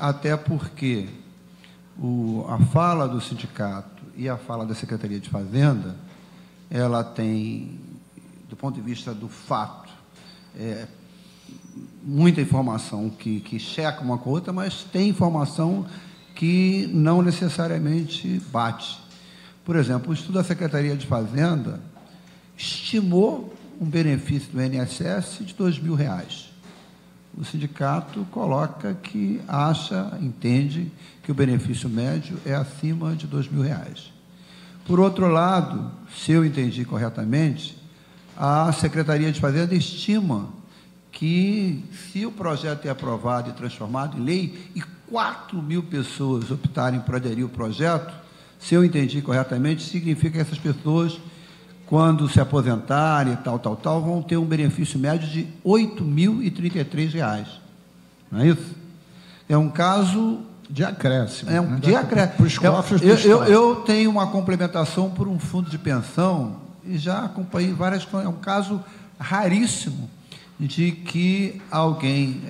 S8: até porque a fala do sindicato e a fala da Secretaria de Fazenda, ela tem, do ponto de vista do fato, muita informação que checa uma com a outra, mas tem informação que não necessariamente bate. Por exemplo, o estudo da Secretaria de Fazenda estimou um benefício do INSS de R$ 2.000. O sindicato coloca que entende que o benefício médio é acima de R$ 2.000. Por outro lado, se eu entendi corretamente, a Secretaria de Fazenda estima que, se o projeto é aprovado e transformado em lei e 4.000 pessoas optarem por aderir ao projeto, se eu entendi corretamente, significa que essas pessoas, quando se aposentarem, vão ter um benefício médio de R$ 8.033. Não é isso? É um caso
S1: de acréscimo.
S8: De acréscimo. Eu tenho uma complementação por um fundo de pensão e já acompanhei várias coisas. É um caso raríssimo de que alguém,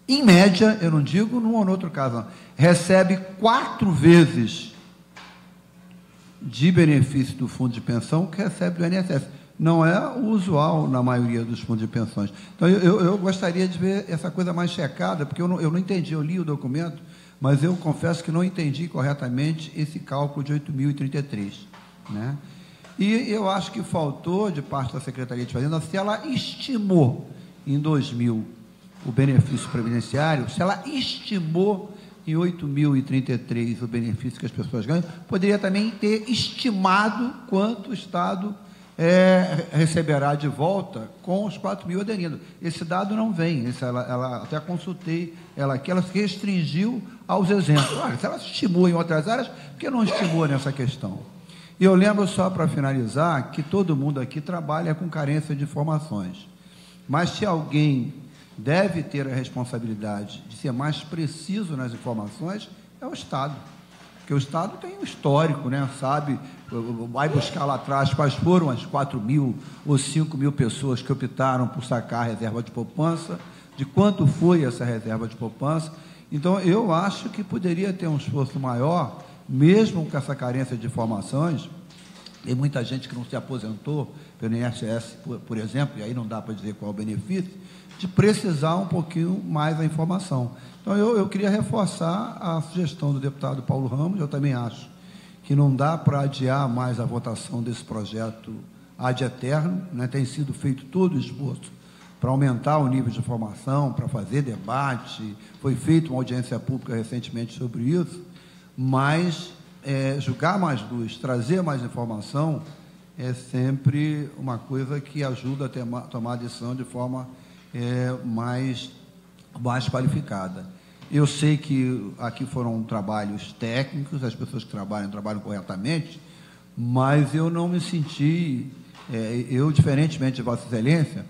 S8: em média, eu não digo num ou no outro caso, não, recebe 4 vezes de benefício do fundo de pensão que recebe do INSS. Não é o usual na maioria dos fundos de pensões. Então, eu gostaria de ver essa coisa mais checada, porque eu não entendi, eu li o documento, mas eu confesso que não entendi corretamente esse cálculo de 8.033, né? E eu acho que faltou, de parte da Secretaria de Fazenda, se ela estimou em 2000 o benefício previdenciário, se ela estimou em 8.033 o benefício que as pessoas ganham, poderia também ter estimado quanto o Estado receberá de volta com os 4.000 aderindo. Esse dado não vem, ela até consultei ela aqui, ela se restringiu aos exemplos. Olha, se ela estimou em outras áreas, por que não estimou nessa questão? E eu lembro, só para finalizar, que todo mundo aqui trabalha com carência de informações. Mas se alguém deve ter a responsabilidade de ser mais preciso nas informações, é o Estado. Porque o Estado tem um histórico, né? Sabe, vai buscar lá atrás quais foram as 4.000 ou 5.000 pessoas que optaram por sacar a reserva de poupança, de quanto foi essa reserva de poupança. Então, eu acho que poderia ter um esforço maior, mesmo com essa carência de informações. Tem muita gente que não se aposentou pelo INSS, por exemplo, e aí não dá para dizer qual é o benefício, de precisar um pouquinho mais a informação. Então, eu queria reforçar a sugestão do deputado Paulo Ramos. Eu também acho que não dá para adiar mais a votação desse projeto ad eterno, né? Tem sido feito todo o esforço para aumentar o nível de informação, para fazer debate, foi feita uma audiência pública recentemente sobre isso, mas jogar mais luz, trazer mais informação, é sempre uma coisa que ajuda a tomar a decisão de forma mais qualificada. Eu sei que aqui foram trabalhos técnicos, as pessoas que trabalham corretamente, mas eu não me senti, diferentemente de Vossa Excelência,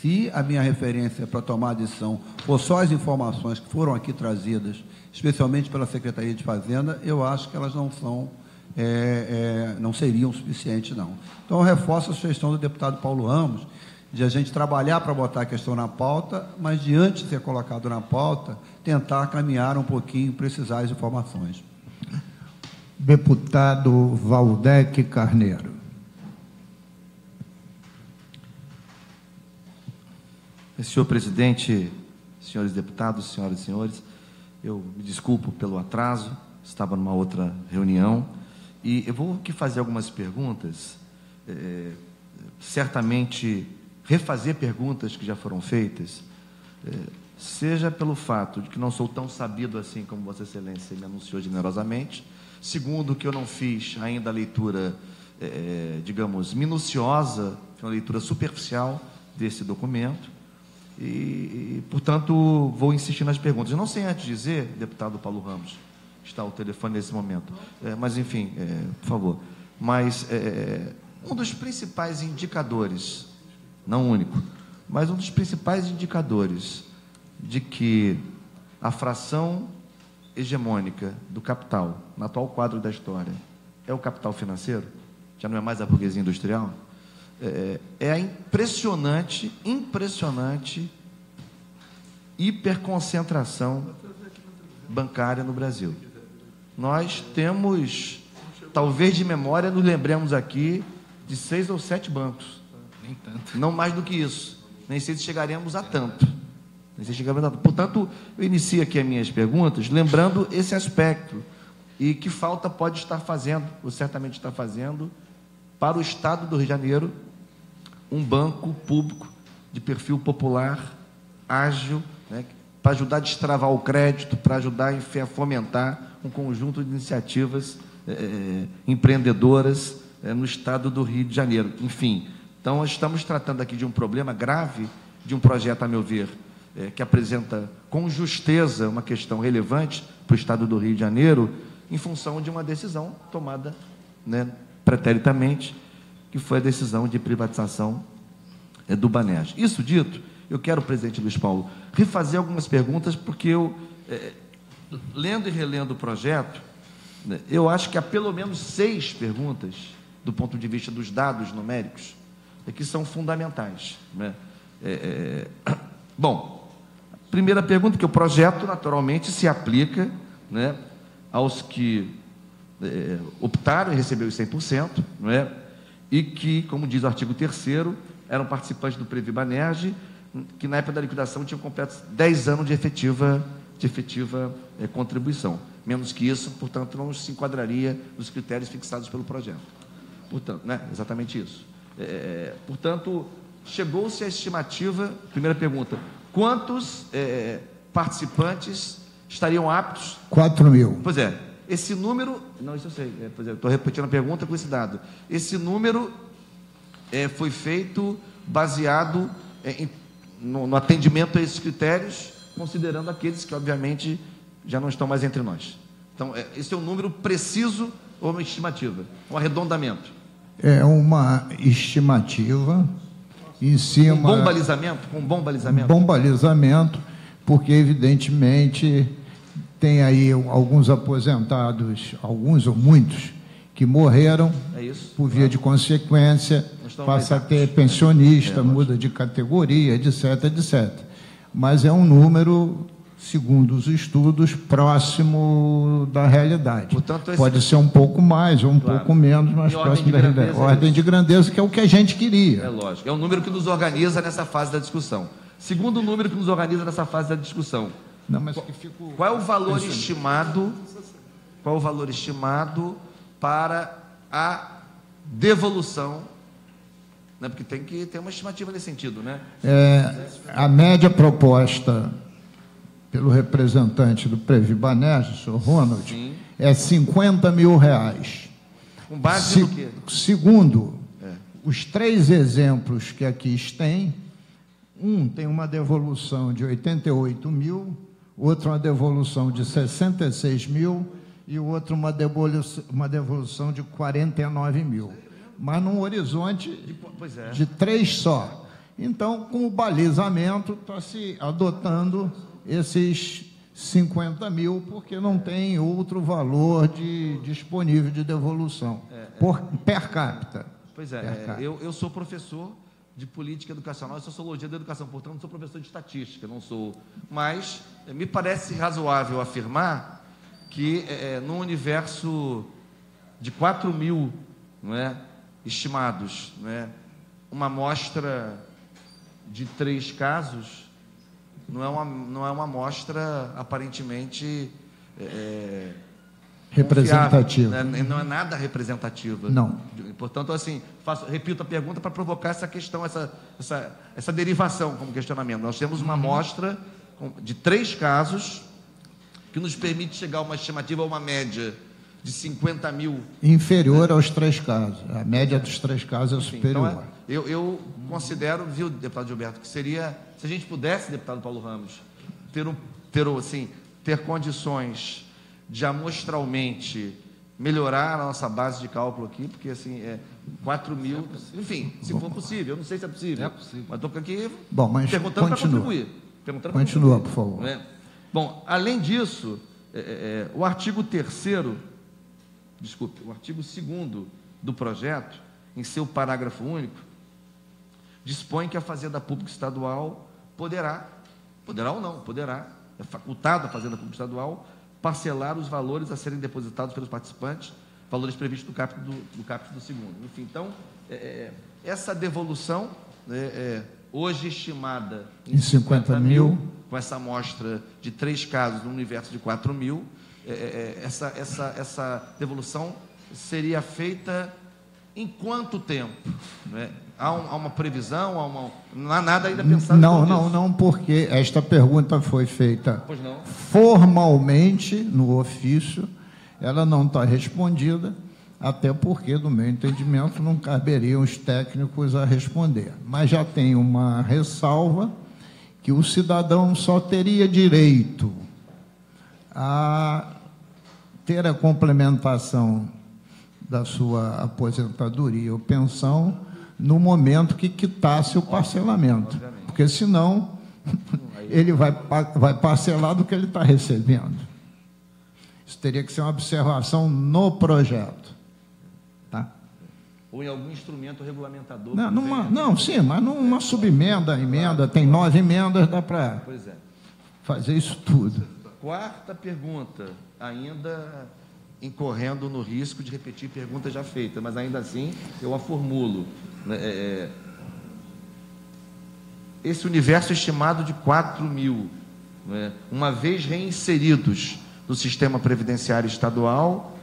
S8: se a minha referência para tomar a decisão for só as informações que foram aqui trazidas, especialmente pela Secretaria de Fazenda, eu acho que elas não seriam suficientes, não. Então, eu reforço a sugestão do deputado Paulo Ramos, de a gente trabalhar para botar a questão na pauta, mas, diante de ser colocado na pauta, tentar caminhar um pouquinho, precisar as informações.
S1: Deputado Valdec Carneiro.
S5: Senhor presidente, senhores deputados, senhoras e senhores, eu me desculpo pelo atraso, estava numa outra reunião, e eu vou aqui fazer algumas perguntas, certamente refazer perguntas que já foram feitas, seja pelo fato de que não sou tão sabido assim como Vossa Excelência me anunciou generosamente, segundo, que eu não fiz ainda a leitura, digamos, minuciosa, uma leitura superficial desse documento, e, portanto, vou insistir nas perguntas. Eu não sei antes dizer, deputado Paulo Ramos, está o telefone nesse momento, mas, enfim, por favor, mas um dos principais indicadores, não único, mas um dos principais indicadores de que a fração hegemônica do capital, no atual quadro da história, é o capital financeiro? Já não é mais a burguesia industrial? É a impressionante hiperconcentração bancária no Brasil. Nós temos, talvez de memória, nos lembremos aqui de 6 ou 7 bancos.
S2: Nem tanto.
S5: Não mais do que isso. Nem sei se chegaremos a tanto. Portanto, eu inicio aqui as minhas perguntas lembrando esse aspecto e que falta pode estar fazendo, ou certamente está fazendo, para o Estado do Rio de Janeiro, um banco público de perfil popular, ágil, né, para ajudar a destravar o crédito, para ajudar a fomentar um conjunto de iniciativas empreendedoras no Estado do Rio de Janeiro. Enfim, então, nós estamos tratando aqui de um problema grave, de um projeto, a meu ver, que apresenta com justeza uma questão relevante para o Estado do Rio de Janeiro, em função de uma decisão tomada, né, preteritamente, que foi a decisão de privatização do Banerj. Isso dito, eu quero, presidente Luiz Paulo, refazer algumas perguntas, porque eu, lendo e relendo o projeto, né, eu acho que há pelo menos 6 perguntas, do ponto de vista dos dados numéricos, que são fundamentais, né? Bom, primeira pergunta, que o projeto, naturalmente, se aplica, né, aos que optaram em receber os 100%, não é? E que, como diz o artigo 3º, eram participantes do Previ Banerj, que na época da liquidação tinham completo 10 anos de efetiva contribuição. Menos que isso, portanto, não se enquadraria nos critérios fixados pelo projeto. Portanto, né, exatamente isso. Portanto, chegou-se à estimativa, primeira pergunta, quantos participantes estariam aptos?
S1: 4.000.
S5: Pois é, esse número, não, isso eu sei, estou repetindo a pergunta com esse dado. Esse número foi feito baseado no atendimento a esses critérios, considerando aqueles que, obviamente, já não estão mais entre nós. Então, esse é um número preciso ou uma estimativa? Um arredondamento?
S1: É uma estimativa em cima...
S5: Com bom balizamento?
S1: Bom balizamento, porque, evidentemente, tem aí alguns aposentados, alguns ou muitos, que morreram, por via de consequência, passa a ter pensionista, muda de categoria, etc, etc. Mas é um número, segundo os estudos, próximo da realidade. Portanto, pode ser um pouco mais ou um pouco menos, mas próximo da realidade. Ordem de grandeza, que é o que a gente queria.
S5: É lógico. É um número que nos organiza nessa fase da discussão. Segundo número que nos organiza nessa fase da discussão.
S1: Não, mas
S5: qual é o valor estimado? Qual é o valor estimado para a devolução? Né? Porque tem que ter uma estimativa nesse sentido, né?
S1: A média proposta pelo representante do Previ Banerj, o senhor Ronald, sim, é R$50 mil.
S5: Com base no quê?
S1: Segundo os 3 exemplos que aqui tem, um tem uma devolução de 88 mil, outro uma devolução de 66 mil e o outro uma devolução de 49 mil. Mas num horizonte de 3 só. Então, com o balizamento, está se adotando esses 50 mil, porque não tem outro valor disponível de devolução, per capita.
S5: Pois é, eu sou professor de política educacional e sociologia da educação, portanto, não sou professor de estatística, não sou. Mas me parece razoável afirmar que, no universo de 4.000, não é, estimados, não é, uma amostra de 3 casos não é uma amostra aparentemente
S1: representativa.
S5: Né? Não é nada representativa.
S1: Não.
S5: Portanto, assim, repito a pergunta para provocar essa questão, essa derivação como questionamento. Nós temos uma amostra de 3 casos que nos permite chegar a uma estimativa, a uma média de 50 mil.
S1: Inferior aos 3 casos. A média dos 3 casos é superior.
S5: Então, eu considero, viu, deputado Gilberto, que seria, se a gente pudesse, deputado Paulo Ramos, ter condições de amostralmente melhorar a nossa base de cálculo aqui, porque assim, 4.000, enfim, se for possível, eu não sei se é possível.
S2: É possível.
S5: Mas estou aqui
S1: mas
S5: perguntando para contribuir.
S1: Continua, por favor.
S5: Bom, além disso, O artigo 3º, desculpe, o artigo 2º do projeto, em seu parágrafo único, dispõe que a Fazenda Pública Estadual poderá ou não, é facultado a Fazenda Pública Estadual parcelar os valores a serem depositados pelos participantes, valores previstos no caput do 2º. Enfim, então, essa devolução, hoje estimada em 50 mil, com essa amostra de 3 casos no universo de 4 mil, essa devolução seria feita em quanto tempo? Há uma previsão? Não há nada ainda pensado?
S1: Não, porque esta pergunta foi feita formalmente no ofício, ela não está respondida, até porque, do meu entendimento, não caberiam os técnicos a responder. Mas já tem uma ressalva que o cidadão só teria direito a ter a complementação da sua aposentadoria ou pensão no momento que quitasse o parcelamento, porque senão ele vai parcelar do que ele está recebendo. Isso teria que ser uma observação no projeto, tá?
S5: Ou em algum instrumento regulamentador.
S1: Sim, mas numa emenda, tem 9 emendas, dá para fazer isso tudo.
S5: Quarta pergunta, ainda incorrendo no risco de repetir pergunta já feita, mas ainda assim eu a formulo. Esse universo estimado de 4 mil, uma vez reinseridos no sistema previdenciário estadual,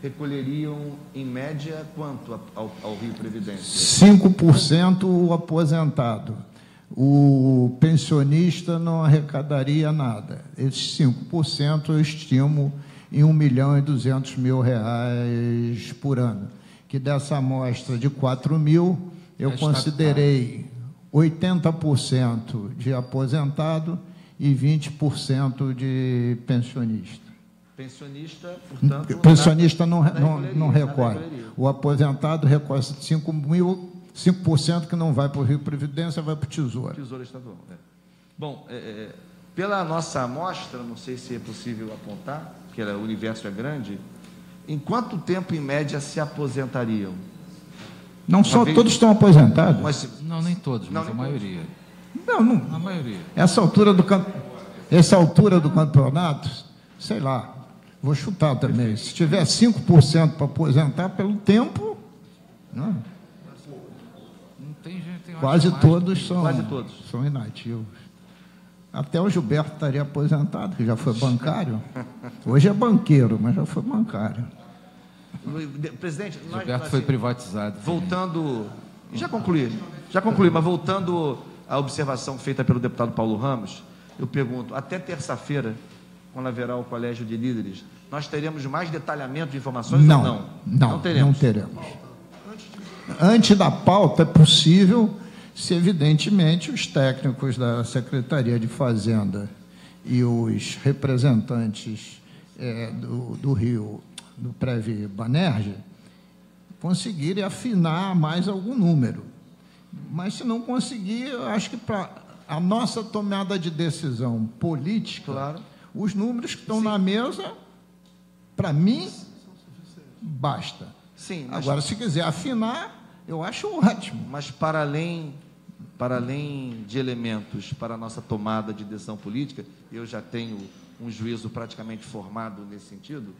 S5: recolheriam, em média, quanto ao Rio Previdência?
S1: 5% o aposentado. O pensionista não arrecadaria nada. Esses 5% eu estimo em R$ 1.200.000 por ano. Que dessa amostra de 4 mil, eu considerei 80% de aposentado e 20% de pensionista.
S5: Pensionista,
S1: não recolhe. O aposentado recolhe 5% que não vai para o Rio Previdência, vai para o Tesouro.
S5: Tesouro Estadual. Bom, pela nossa amostra, não sei se é possível apontar, porque o universo é grande, em quanto tempo, em média, se aposentariam?
S1: Todos estão aposentados.
S2: Não, nem todos, mas a maioria.
S1: Não.
S2: A maioria.
S1: Essa altura do campeonato, sei lá, vou chutar também. Se tiver 5% para aposentar pelo tempo,
S2: não tem gente.
S1: Quase todos são inativos. Até o Gilberto estaria aposentado, que já foi bancário. Hoje é banqueiro, mas já foi bancário.
S5: Presidente,
S2: Gilberto foi privatizado.
S5: Voltando, já concluí, mas voltando à observação feita pelo deputado Paulo Ramos, eu pergunto, até terça-feira, quando haverá o Colégio de Líderes, nós teremos mais detalhamento de informações ou não?
S1: Não teremos. Antes da pauta, é possível, se evidentemente os técnicos da Secretaria de Fazenda e os representantes do Rio, do Prev Banerj, conseguirem afinar mais algum número. Mas, se não conseguir, eu acho que para a nossa tomada de decisão política, os números que estão na mesa, para mim, basta.
S5: Sim,
S1: agora, se quiser afinar, eu acho ótimo.
S5: Mas, para além de elementos para a nossa tomada de decisão política, eu já tenho um juízo praticamente formado nesse sentido,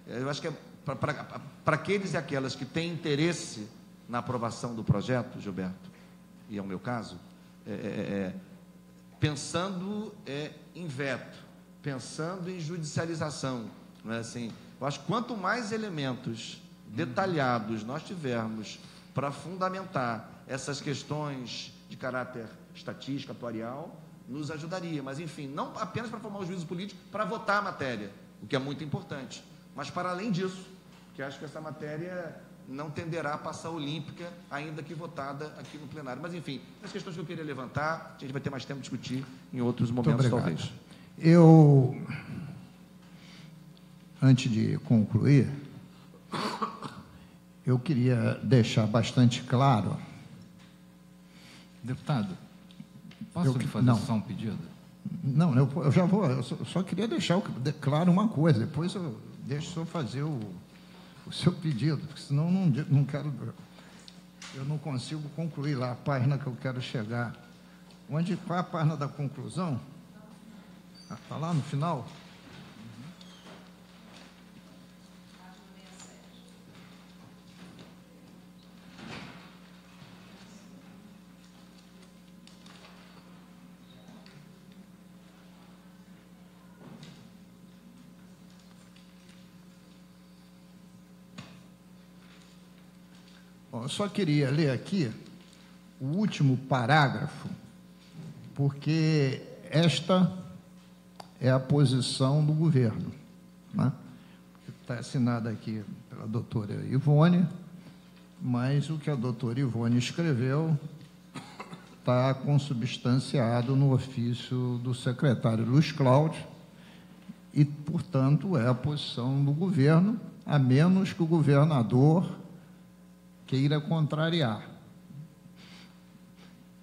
S5: eu acho que para aqueles e aquelas que têm interesse na aprovação do projeto, Gilberto, e é o meu caso, pensando em veto, pensando em judicialização, não é assim? Eu acho que quanto mais elementos detalhados nós tivermos para fundamentar essas questões de caráter estatístico, atuarial, nos ajudaria. Mas, enfim, não apenas para formar o juízo político, para votar a matéria, o que é muito importante, mas para além disso, que acho que essa matéria não tenderá a passar olímpica, ainda que votada aqui no plenário. Mas, enfim, as questões que eu queria levantar, a gente vai ter mais tempo de discutir em outros momentos, talvez.
S1: Eu, antes de concluir, eu queria deixar bastante claro...
S2: Deputado, posso lhe fazer só um pedido?
S1: Não, eu já vou, eu só queria deixar claro uma coisa, depois eu deixo o senhor fazer o seu pedido, porque senão não quero, eu não consigo concluir lá a página que eu quero chegar. Qual é a página da conclusão? Está lá no final? Eu só queria ler aqui o último parágrafo, porque esta é a posição do governo, né? Está assinada aqui pela doutora Ivone, mas o que a doutora Ivone escreveu está consubstanciado no ofício do secretário Luiz Cláudio e, portanto, é a posição do governo, a menos que o governador queira contrariar.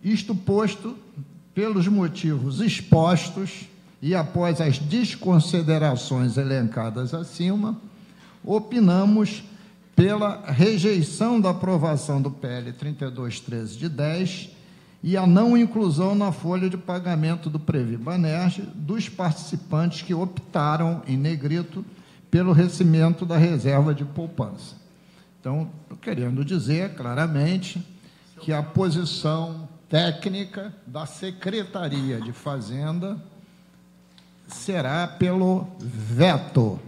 S1: Isto posto, pelos motivos expostos e após as desconsiderações elencadas acima, opinamos pela rejeição da aprovação do PL 3213 de 10 e a não inclusão na folha de pagamento do Previ-Banerj dos participantes que optaram, em negrito, pelo recebimento da reserva de poupança. Então, estou querendo dizer claramente que a posição técnica da Secretaria de Fazenda será pelo veto.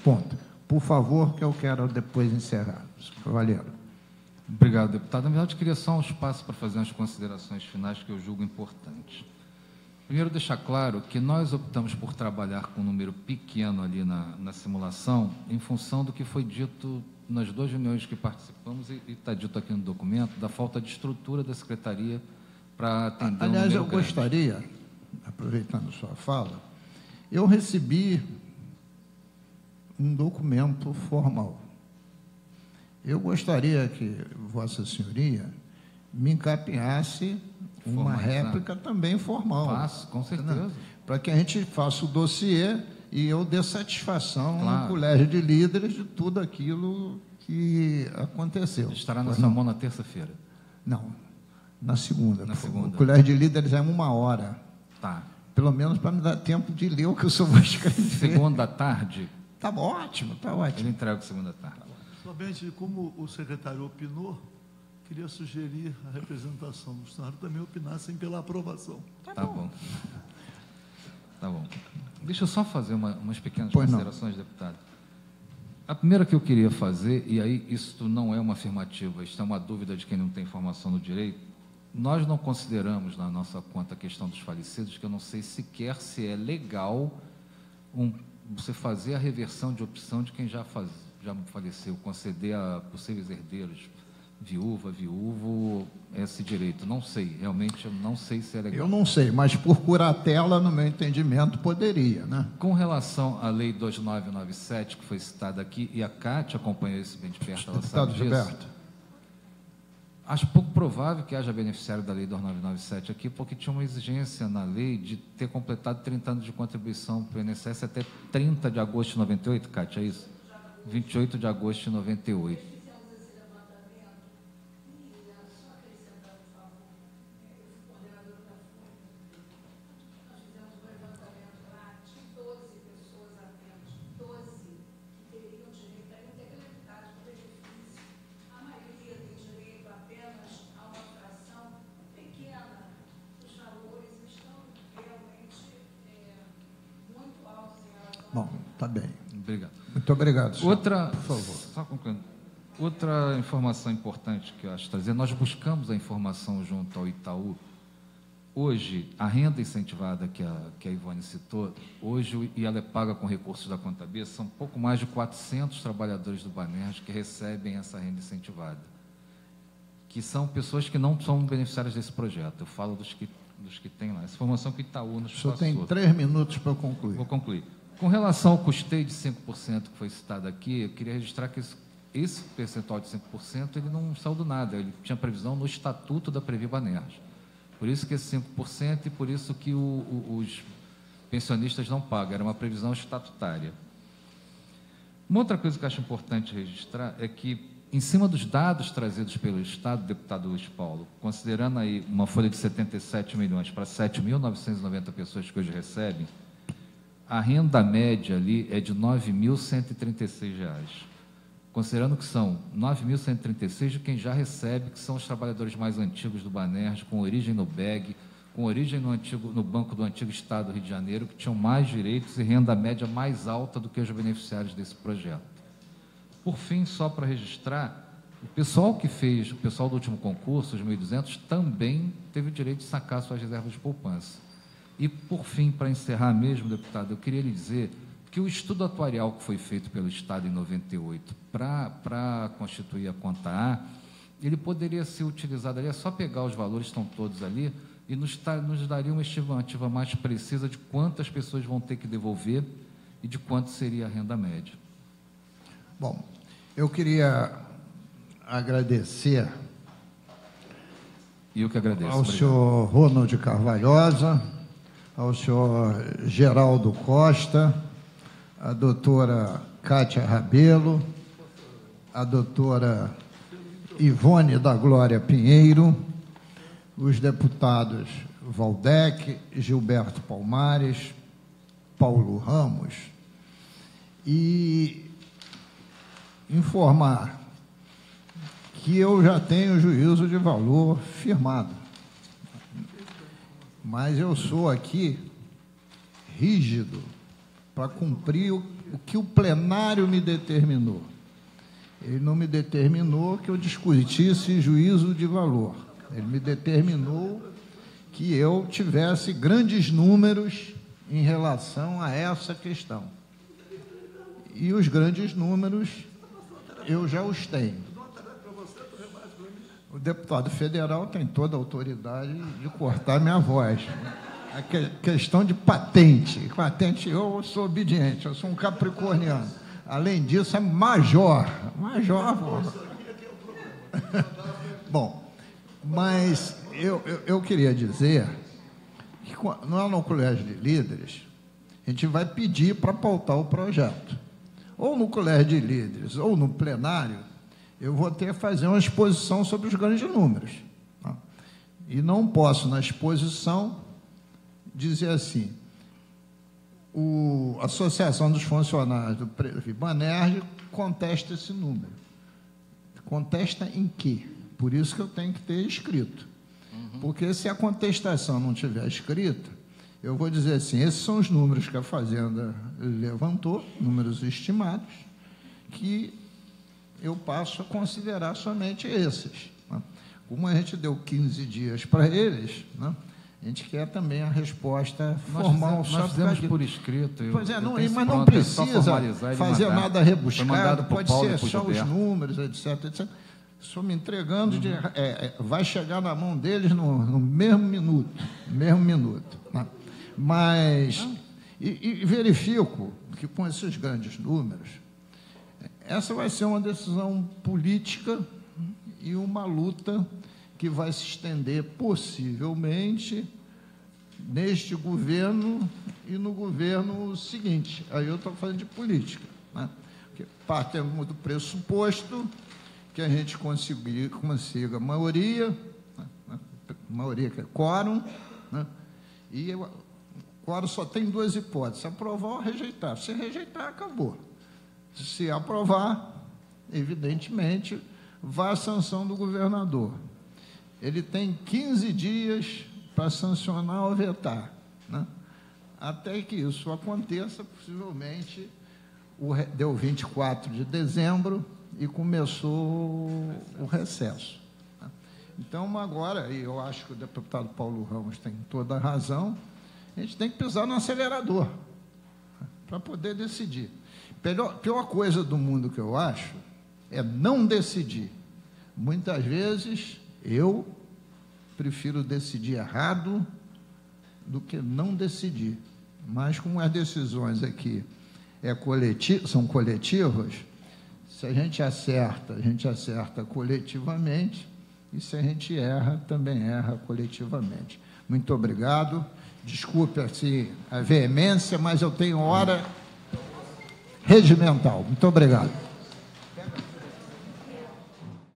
S1: Ponto. Por favor, que eu quero depois encerrar. Cavaleiro.
S2: Obrigado, deputado. Na verdade, eu queria só um espaço para fazer umas considerações finais que eu julgo importantes. Primeiro, deixar claro que nós optamos por trabalhar com um número pequeno ali na simulação, em função do que foi dito nas 2 reuniões que participamos, e está dito aqui no documento, da falta de estrutura da Secretaria para atender
S1: Aliás,
S2: um número
S1: eu
S2: grande.
S1: gostaria, aproveitando sua fala, eu recebi um documento formal. Eu gostaria que Vossa Senhoria me encaminhasse uma réplica também formal.
S2: Faço, com certeza.
S1: Para que a gente faça o dossiê e eu dê satisfação
S2: Claro.
S1: no colégio de líderes de tudo aquilo que aconteceu.
S2: Estará na sua mão na terça-feira.
S1: Não, na segunda.
S2: Na segunda.
S1: O colégio de líderes é 1 hora.
S2: Tá.
S1: Pelo menos para me dar tempo de ler o que o senhor vai escrever.
S2: Segunda tarde,
S1: Está ótimo, está ótimo.
S2: ele entrega segunda tarde.
S7: Somente como o secretário opinou, queria sugerir a representação do Senado também opinassem pela aprovação.
S2: Tá bom. Tá bom. Deixa eu só fazer umas pequenas
S1: Pois não.
S2: considerações, deputado. A primeira que eu queria fazer, e aí isso não é uma afirmativa, isso é uma dúvida de quem não tem formação no direito, nós não consideramos na nossa conta a questão dos falecidos, que eu não sei sequer se é legal você fazer a reversão de opção de quem já faleceu, conceder a possíveis herdeiros, viúva, viúvo, esse direito. Não sei, realmente eu não sei se é legal.
S1: Eu não sei, mas por curatela, no meu entendimento, poderia, né?
S2: Com relação à Lei 2997, que foi citada aqui, e a Cátia acompanhou isso bem de perto, ela
S1: Deputado
S2: sabe disso.
S1: Gilberto.
S2: Acho pouco provável que haja beneficiário da Lei 2997 aqui, porque tinha uma exigência na lei de ter completado 30 anos de contribuição para o INSS até 30 de agosto de 98, Cátia, é isso? 28 de agosto de 98.
S1: Bom, está bem.
S2: Obrigado.
S1: Muito obrigado, senhor.
S2: Outra,
S1: por favor.
S2: só concluindo. Outra informação importante que eu acho trazer, nós buscamos a informação junto ao Itaú. Hoje, a renda incentivada que a Ivone citou, hoje, e ela é paga com recursos da Conta B, são pouco mais de 400 trabalhadores do Banerj que recebem essa renda incentivada, que são pessoas que não são beneficiárias desse projeto. Eu falo dos que têm lá. Essa informação que o Itaú nos
S1: O senhor
S2: passou.
S1: tem 3 minutos para concluir.
S2: Vou concluir. Com relação ao custeio de 5% que foi citado aqui, eu queria registrar que esse percentual de 5% ele não saiu do nada, ele tinha previsão no Estatuto da Previ-Banerj. Por isso que esse 5% e por isso que os pensionistas não pagam, era uma previsão estatutária. Uma outra coisa que eu acho importante registrar é que, em cima dos dados trazidos pelo Estado, deputado Luiz Paulo, considerando aí uma folha de 77 milhões para 7.990 pessoas que hoje recebem, a renda média ali é de R$ 9.136. Considerando que são 9.136 de quem já recebe, que são os trabalhadores mais antigos do Banerj, com origem no BEG, com origem no Banco do Antigo Estado do Rio de Janeiro, que tinham mais direitos e renda média mais alta do que os beneficiários desse projeto. Por fim, só para registrar, o pessoal do último concurso, os 1.200, também teve o direito de sacar suas reservas de poupança. E, por fim, para encerrar mesmo, deputado, eu queria lhe dizer que o estudo atuarial que foi feito pelo Estado em 98 para constituir a conta A, ele poderia ser utilizado ali, é só pegar os valores, estão todos ali, e nos daria uma estimativa mais precisa de quantas pessoas vão ter que devolver e de quanto seria a renda média.
S1: Bom, eu queria agradecer
S2: E eu que agradeço.
S1: ao senhor Ronald Carvalhosa, ao senhor Geraldo Costa, a doutora Cátia Rabelo, a doutora Ivone da Glória Pinheiro, os deputados Valdec, Gilberto Palmares, Paulo Ramos, e informar que eu já tenho juízo de valor firmado, mas eu sou aqui rígido para cumprir o que o plenário me determinou. Ele não me determinou que eu discutisse juízo de valor. Ele me determinou que eu tivesse grandes números em relação a essa questão. E os grandes números eu já os tenho. O deputado federal tem toda a autoridade de cortar minha voz. A questão de patente. Patente, eu sou obediente, eu sou um capricorniano. Além disso, é major. Major. Bom, mas eu queria dizer que lá no Colégio de Líderes, a gente vai pedir para pautar o projeto. Ou no Colégio de Líderes, ou no plenário, eu vou ter que fazer uma exposição sobre os grandes números. Tá? E não posso, na exposição, dizer assim, a Associação dos Funcionários do Banerj contesta esse número. Contesta em quê? Por isso que eu tenho que ter escrito. Porque se a contestação não tiver escrita, eu vou dizer assim, esses são os números que a Fazenda levantou, números estimados, que eu passo a considerar somente esses. Né? Como a gente deu 15 dias para eles, né? A gente quer também a resposta formal.
S2: Nós fizemos por escrito.
S1: Pois é, mas não precisa fazer nada rebuscado, pode ser só os números, etc, etc. Estou me entregando, vai chegar na mão deles no mesmo minuto. Né? Mas, e verifico que com esses grandes números, essa vai ser uma decisão política e uma luta que vai se estender possivelmente neste governo e no governo seguinte. Aí eu estou falando de política, né? Porque partimos do pressuposto que a gente consiga maioria, né? Maioria que é quórum, né? E o quórum só tem duas hipóteses, aprovar ou rejeitar. Se rejeitar, acabou. Se aprovar, evidentemente, vai a sanção do governador. Ele tem 15 dias para sancionar ou vetar, né? Até que isso aconteça, possivelmente, deu 24 de dezembro e começou o recesso. Né? Então, agora, e eu acho que o deputado Paulo Ramos tem toda a razão, a gente tem que pisar no acelerador, né? Para poder decidir. Pior coisa do mundo que eu acho é não decidir. Muitas vezes, eu prefiro decidir errado do que não decidir. Mas, como as decisões aqui são coletivas, se a gente acerta coletivamente, E se a gente erra, também erra coletivamente. Muito obrigado. Desculpe assim, a veemência, mas eu tenho hora regimental. Muito obrigado.